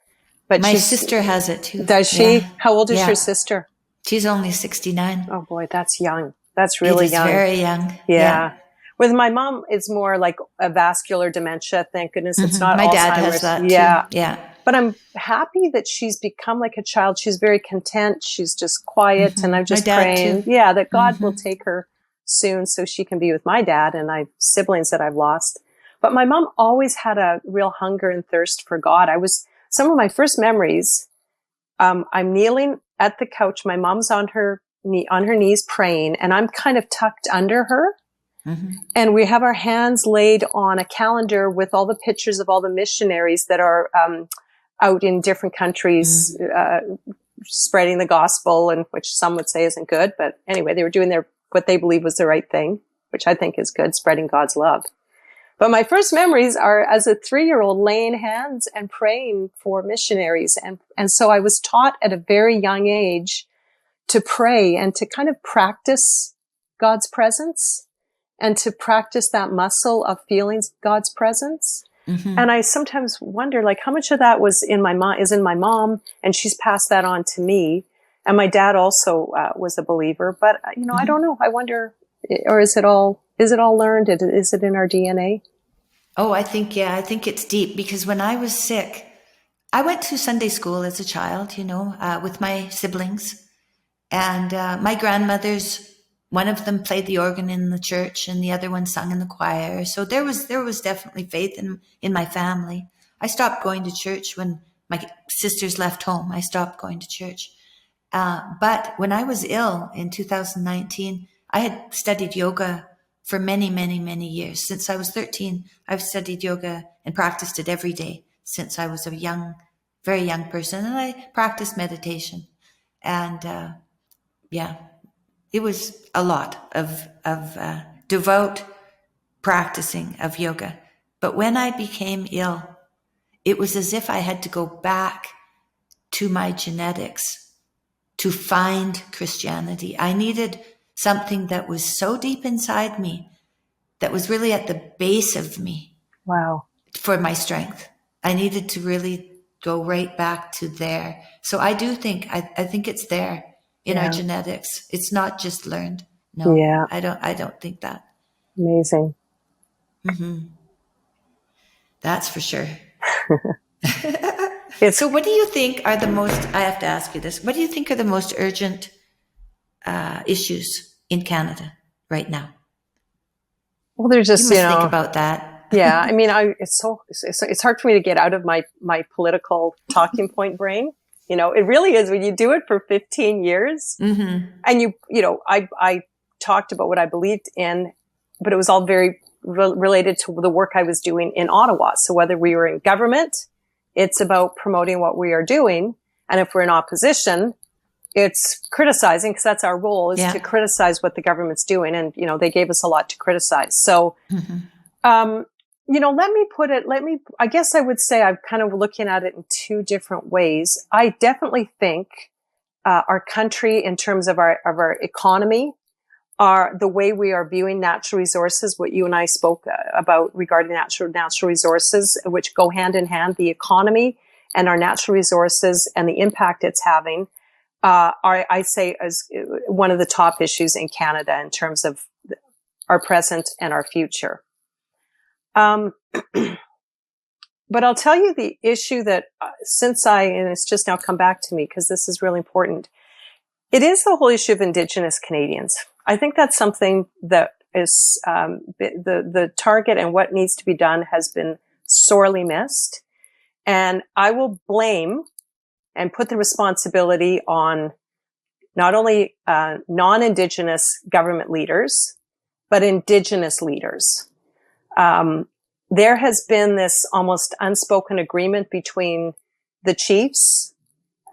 but my sister has it too. Does she? Yeah. How old is your sister? She's only 69. Oh boy, that's young. That's really young. Very young. Yeah. With my mom, it's more like a vascular dementia. Thank goodness it's not my Alzheimer's. Dad has that too. Yeah. But I'm happy that she's become like a child. She's very content. She's just quiet. And I'm just praying, that God will take her soon so she can be with my dad and I have siblings that I've lost. But my mom always had a real hunger and thirst for God. Some of my first memories, I'm kneeling at the couch. My mom's on her knees praying, and I'm kind of tucked under her. And we have our hands laid on a calendar with all the pictures of all the missionaries that are out in different countries, spreading the gospel, and which some would say isn't good. But anyway, they were doing what they believe was the right thing, which I think is good, spreading God's love. But my first memories are as a 3-year-old laying hands and praying for missionaries. And so I was taught at a very young age to pray and to kind of practice God's presence and to practice that muscle of feeling God's presence. Mm-hmm. And I sometimes wonder, like, how much of that is in my mom, and she's passed that on to me. And my dad also was a believer, but mm-hmm. I don't know. I wonder, or is it all learned? Is it in our DNA? Oh, I think it's deep, because when I was sick, I went to Sunday school as a child, with my siblings, and my grandmothers. One of them played the organ in the church and the other one sung in the choir. So there was definitely faith in my family. I stopped going to church when my sisters left home. I stopped going to church. But when I was ill in 2019, I had studied yoga for many, many, many years. Since I was 13, I've studied yoga and practiced it every day since I was a very young person. And I practiced meditation. And it was a lot of devout practicing of yoga. But when I became ill, it was as if I had to go back to my genetics to find Christianity. I needed something that was so deep inside me, that was really at the base of me. Wow. For my strength. I needed to really go right back to there. So I do think, I think it's there. In our genetics. It's not just learned. No, I don't think that. Amazing. Mm-hmm. That's for sure. So what do you think are I have to ask you this, what do you think are the most urgent issues in Canada right now? Well, there's just, you must think about that. Yeah. I mean, it's hard for me to get out of my political talking point brain. It really is when you do it for 15 years mm-hmm. and I talked about what I believed in, but it was all very related to the work I was doing in Ottawa. So whether we were in government, it's about promoting what we are doing. And if we're in opposition, it's criticizing, because that's our role, is to criticize what the government's doing. And, they gave us a lot to criticize. So, mm-hmm. I guess I would say I'm kind of looking at it in two different ways. I definitely think our country, in terms of our economy, the way we are viewing natural resources, what you and I spoke about regarding natural resources, which go hand in hand, the economy and our natural resources and the impact it's having, I say is one of the top issues in Canada in terms of our present and our future. But I'll tell you the issue that and it's just now come back to me because this is really important. It is the whole issue of Indigenous Canadians. I think that's something that is, the target, and what needs to be done has been sorely missed. And I will blame and put the responsibility on not only, non-Indigenous government leaders, but Indigenous leaders. There has been this almost unspoken agreement between the chiefs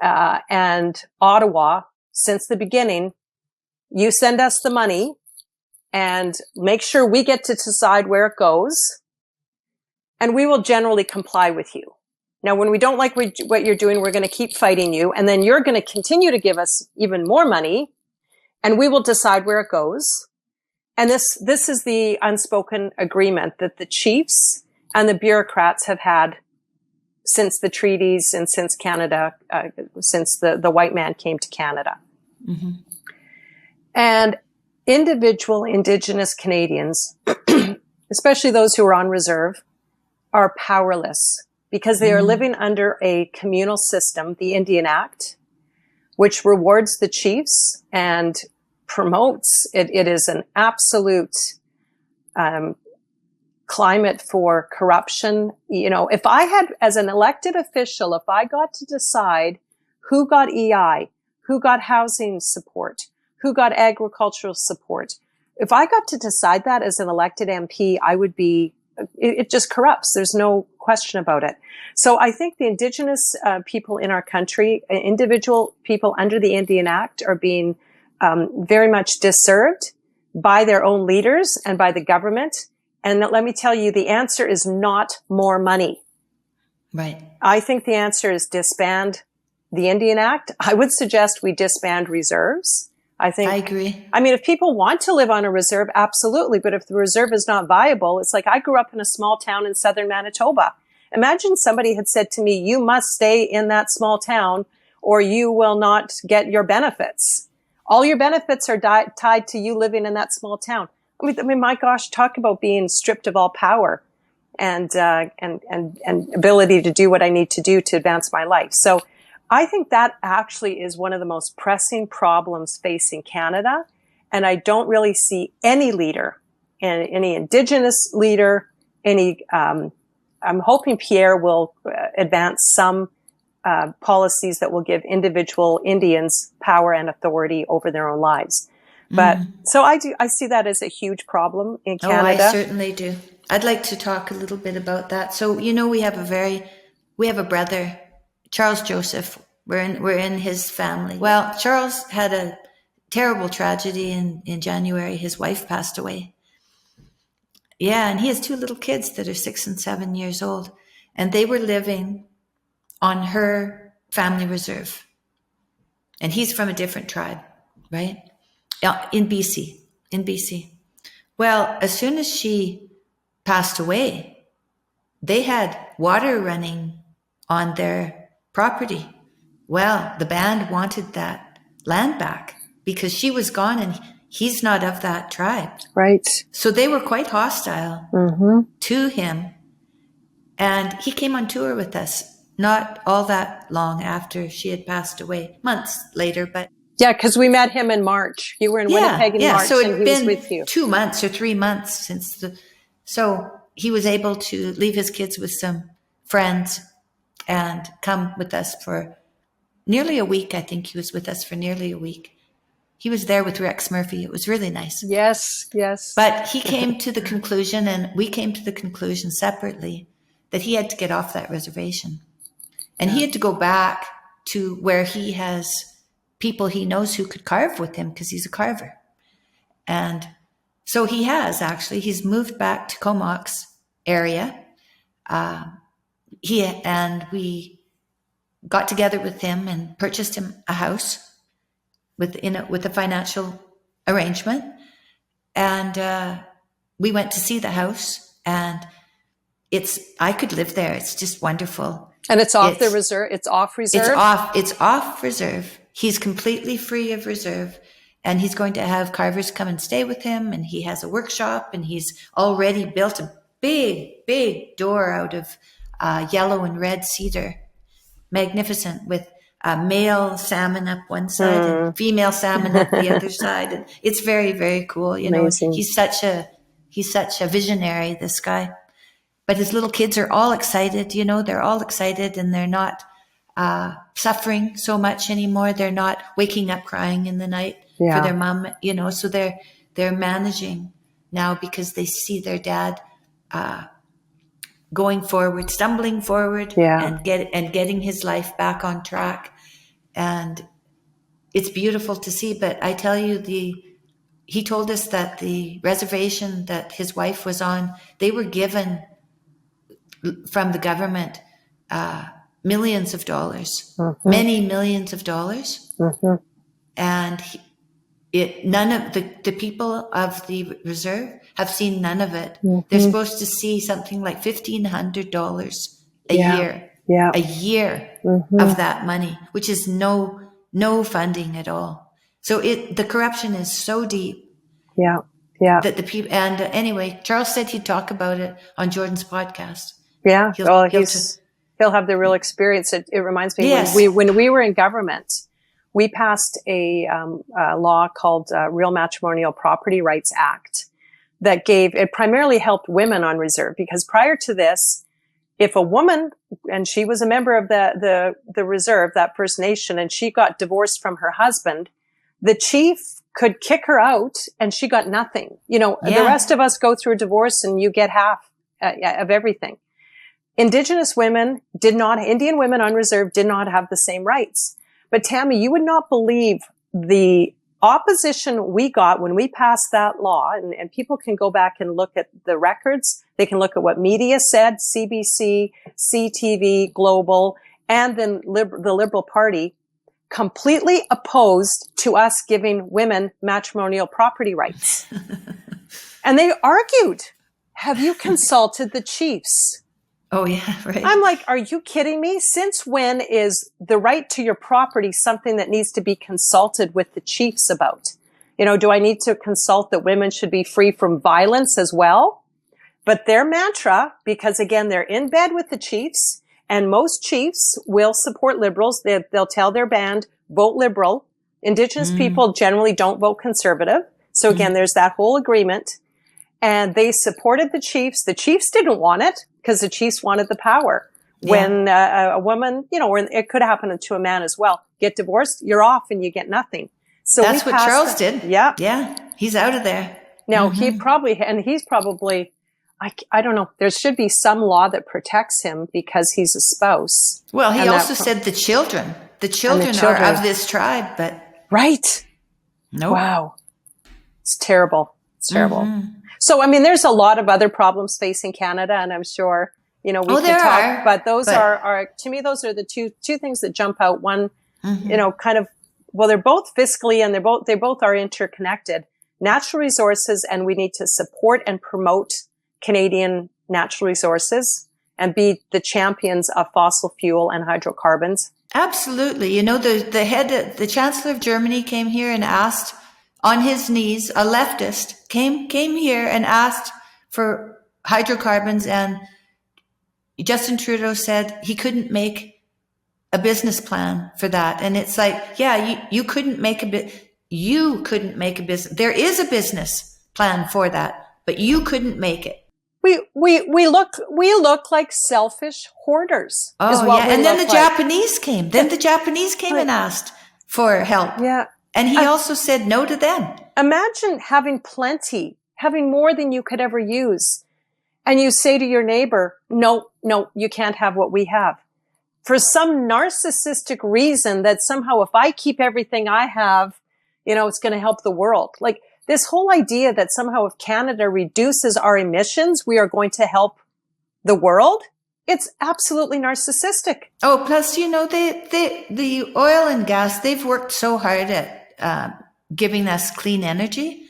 and Ottawa since the beginning. You send us the money and make sure we get to decide where it goes, and we will generally comply with you. Now, when we don't like what you're doing, we're going to keep fighting you, and then you're going to continue to give us even more money, and we will decide where it goes. And this is the unspoken agreement that the chiefs and the bureaucrats have had since the treaties and since Canada, since the white man came to Canada. Mm-hmm. And individual Indigenous Canadians, especially those who are on reserve, are powerless because they are living under a communal system, the Indian Act, which rewards the chiefs and promotes it. It is an absolute climate for corruption. If I had, as an elected official, if I got to decide who got EI, who got housing support, who got agricultural support, if I got to decide that as an elected MP, I would be, it just corrupts. There's no question about it. So I think the Indigenous people in our country, individual people under the Indian Act, are being very much disserved by their own leaders and by the government. And let me tell you, the answer is not more money. Right. I think the answer is disband the Indian Act. I would suggest we disband reserves. I think, I agree. I mean, if people want to live on a reserve, absolutely. But if the reserve is not viable, it's like I grew up in a small town in southern Manitoba. Imagine somebody had said to me, you must stay in that small town or you will not get your benefits. All your benefits are tied to you living in that small town. I mean, my gosh, talk about being stripped of all power and ability to do what I need to do to advance my life. So I think that actually is one of the most pressing problems facing Canada. And I don't really see any leader, any Indigenous leader, I'm hoping Pierre will advance some policies that will give individual Indians power and authority over their own lives. But so I see that as a huge problem in Canada. Oh, I certainly do. I'd like to talk a little bit about that. So, you know, we have a brother, Charles Joseph. We're in his family. Well, Charles had a terrible tragedy in January. His wife passed away. Yeah, and he has 2 little kids that are 6 and 7 years old, and they were living on her family reserve. And he's from a different tribe, right? In BC. Well, as soon as she passed away, they had water running on their property. Well, the band wanted that land back because she was gone and he's not of that tribe. Right. So they were quite hostile to him. And he came on tour with us, not all that long after she had passed away, months later, but yeah, because we met him in March. You were in Winnipeg in March, so and he was with you. 2 months or 3 months since so he was able to leave his kids with some friends and come with us for nearly a week. I think he was with us for nearly a week. He was there with Rex Murphy. It was really nice. Yes. But he came to the conclusion, and we came to the conclusion separately, that he had to get off that reservation. And he had to go back to where he has people he knows who could carve with him because he's a carver. And so he's moved back to Comox area. We got together with him and purchased him a house with a financial arrangement. And we went to see the house, and I could live there. It's just wonderful. And it's off the reserve. It's off reserve. It's off reserve. He's completely free of reserve, and he's going to have carvers come and stay with him. And he has a workshop, and he's already built a big door out of yellow and red cedar, magnificent, with male salmon up one side and female salmon up the other side. And it's very, very cool. You Amazing. know, he's such a visionary, this guy. But his little kids are all excited, you know, they're all excited, and they're not suffering so much anymore. They're not waking up crying in the night for their mom, you know, so they're managing now because they see their dad going forward, stumbling forward and getting his life back on track. And it's beautiful to see. But I tell you, he told us that the reservation that his wife was on, they were given from the government millions of dollars, many millions of dollars. And none of the people of the reserve have seen none of it. They're supposed to see something like $1,500 a year of that money, which is no funding at all. So the corruption is so deep. That the people, and anyway, Charles said he'd talk about it on Jordan's podcast. Yeah, he'll have the real experience. It reminds me when we were in government, we passed a law called Real Matrimonial Property Rights Act that it primarily helped women on reserve, because prior to this, if a woman, and she was a member of the reserve, that First Nation, and she got divorced from her husband, the chief could kick her out and she got nothing. You know, the rest of us go through a divorce and you get half of everything. Indigenous women Indian women on reserve did not have the same rights. But Tammy, you would not believe the opposition we got when we passed that law, and people can go back and look at the records. They can look at what media said, CBC, CTV, Global, and then the Liberal Party. completely opposed to us giving women matrimonial property rights. And they argued, have you consulted the chiefs? Oh, yeah, right. I'm like, are you kidding me? Since when is the right to your property something that needs to be consulted with the chiefs about? Do I need to consult that women should be free from violence as well? But their mantra, because again, they're in bed with the chiefs, and most chiefs will support Liberals. They'll tell their band, vote Liberal. Indigenous people generally don't vote Conservative. So again, there's that whole agreement. And they supported the chiefs. The chiefs didn't want it because the chiefs wanted the power. Yeah. When a woman, or it could happen to a man as well, get divorced, you're off and you get nothing. So that's what Charles did. Yeah. Yeah. He's out of there. Now he's probably, I don't know. There should be some law that protects him because he's a spouse. Well, he also said the children are of this tribe, but. Right. No. Wow. It's terrible. It's terrible. So, there's a lot of other problems facing Canada, and I'm sure, we can talk, but those are, to me, those are the two things that jump out. One, they're both fiscally and they both are interconnected. Natural resources, and we need to support and promote Canadian natural resources and be the champions of fossil fuel and hydrocarbons. Absolutely. The Chancellor of Germany came here and asked on his knees, a leftist came here and asked for hydrocarbons, and Justin Trudeau said he couldn't make a business plan for that. And it's like, yeah, you couldn't make a business. There is a business plan for that, but you couldn't make it. We look like selfish hoarders. Oh, yeah. And then the Japanese came. The Japanese came and asked for help. Yeah. And he also said no to them. Imagine having plenty, having more than you could ever use. And you say to your neighbor, no, you can't have what we have. For some narcissistic reason that somehow if I keep everything I have, it's going to help the world. Like this whole idea that somehow if Canada reduces our emissions, we are going to help the world. It's absolutely narcissistic. Oh, plus, the oil and gas, they've worked so hard at giving us clean energy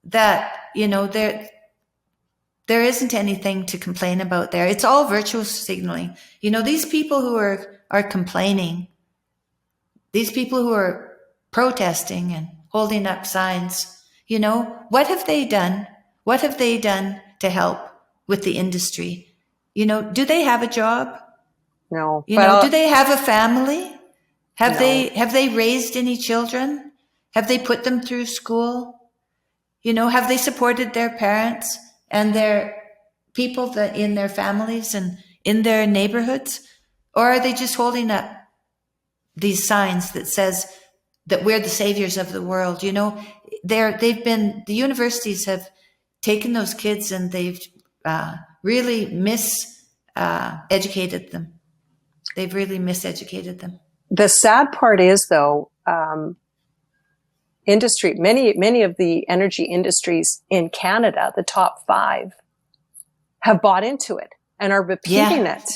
that, there isn't anything to complain about there. It's all virtual signaling. These people who are complaining, these people who are protesting and holding up signs, what have they done? What have they done to help with the industry? Do they have a job? No. Do they have a family? Have they raised any children? Have they put them through school? Have they supported their parents and their people in their families and in their neighborhoods? Or are they just holding up these signs that says that we're the saviors of the world? The universities have taken those kids and they've really educated them. They've really miseducated them. The sad part is, though, many of the energy industries in Canada, the top 5, have bought into it and are repeating it.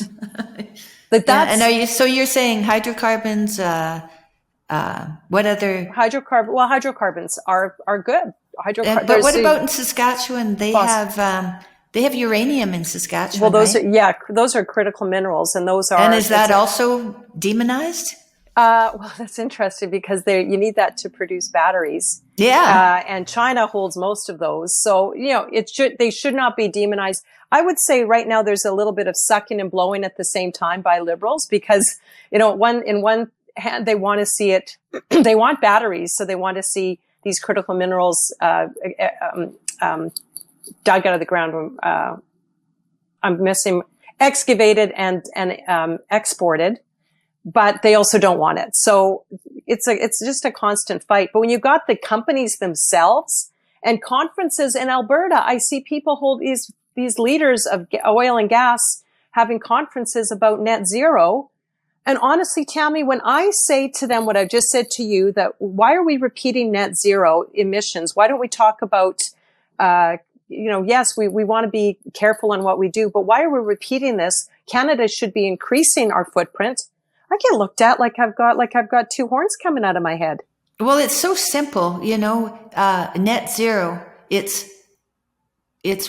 So you're saying hydrocarbons? What other hydrocarbons are good. But what about in Saskatchewan? They have uranium in Saskatchewan. Well, those are critical minerals, and those are. And is that also demonized? Well, that's interesting because you need that to produce batteries. Yeah. And China holds most of those. So, they should not be demonized. I would say right now there's a little bit of sucking and blowing at the same time by Liberals because, in one hand, they want to see it, they want batteries. So they want to see these critical minerals, dug out of the ground. Excavated and exported. But they also don't want it. So it's just a constant fight. But when you've got the companies themselves and conferences in Alberta, I see people hold these leaders of oil and gas having conferences about net zero. And honestly, Tammy, when I say to them what I've just said to you, that why are we repeating net zero emissions? Why don't we talk about, yes, we want to be careful on what we do, but why are we repeating this? Canada should be increasing our footprint. I get looked at like I've got two horns coming out of my head. Well, it's so simple, net zero. It's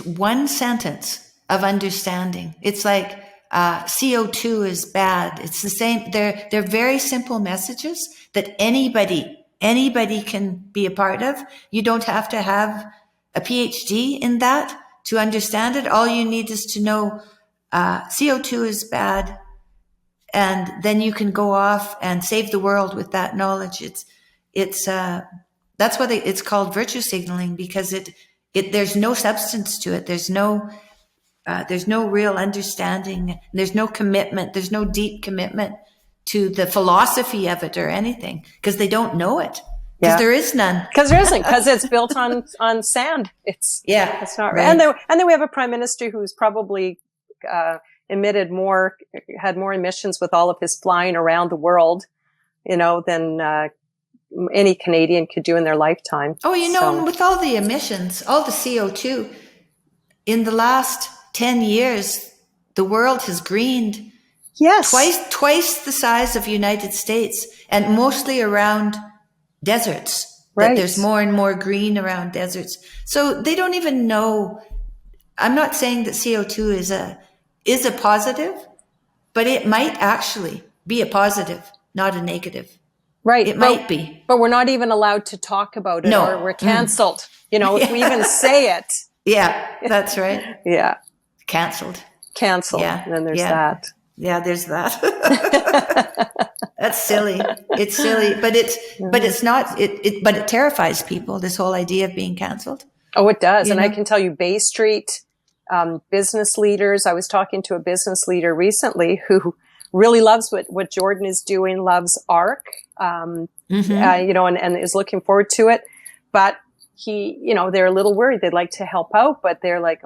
one sentence of understanding. It's like CO2 is bad. It's the same. They're very simple messages that anybody can be a part of. You don't have to have a PhD in that to understand it. All you need is to know CO2 is bad, and then you can go off and save the world with that knowledge. It's that's why it's called virtue signaling, because there's no substance to it. There's no real understanding. There's no commitment. There's no deep commitment to the philosophy of it or anything, because they don't know it. Because there is none. Because there isn't. Because it's built on sand. It's not right. And then we have a prime minister who's probably had more emissions with all of his flying around the world, than any Canadian could do in their lifetime. Oh, and with all the emissions, all the CO2, in the last 10 years, the world has greened. Yes. Twice the size of United States, and mostly around deserts. Right. That there's more and more green around deserts. So they don't even know. I'm not saying that CO2 is a positive, but it might actually be a positive, not a negative. Right. It might be. But we're not even allowed to talk about it, or we're canceled. If we even say it. Yeah, that's right. Yeah. Canceled. Yeah. And then there's that. Yeah, there's that. That's silly. It's silly, but it's not, but it terrifies people, this whole idea of being canceled. Oh, it does. And I can tell you, Bay Street, business leaders, I was talking to a business leader recently who really loves what Jordan is doing, loves ARC, and is looking forward to it. But they're a little worried. They'd like to help out, but they're like,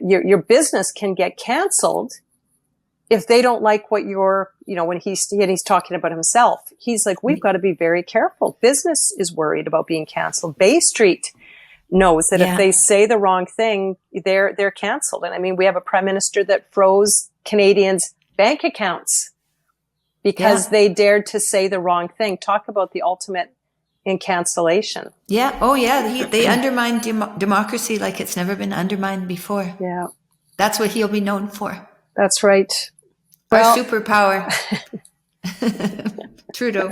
your business can get canceled if they don't like what you're, when he's talking about himself. He's like, we've got to be very careful. Business is worried about being canceled. Bay Street knows that if they say the wrong thing, they're canceled. And I mean, we have a prime minister that froze Canadians' bank accounts because they dared to say the wrong thing. Talk about the ultimate in cancellation. Yeah. Oh, yeah. They undermine democracy like it's never been undermined before. Yeah. That's what he'll be known for. That's right. Our superpower. Trudeau.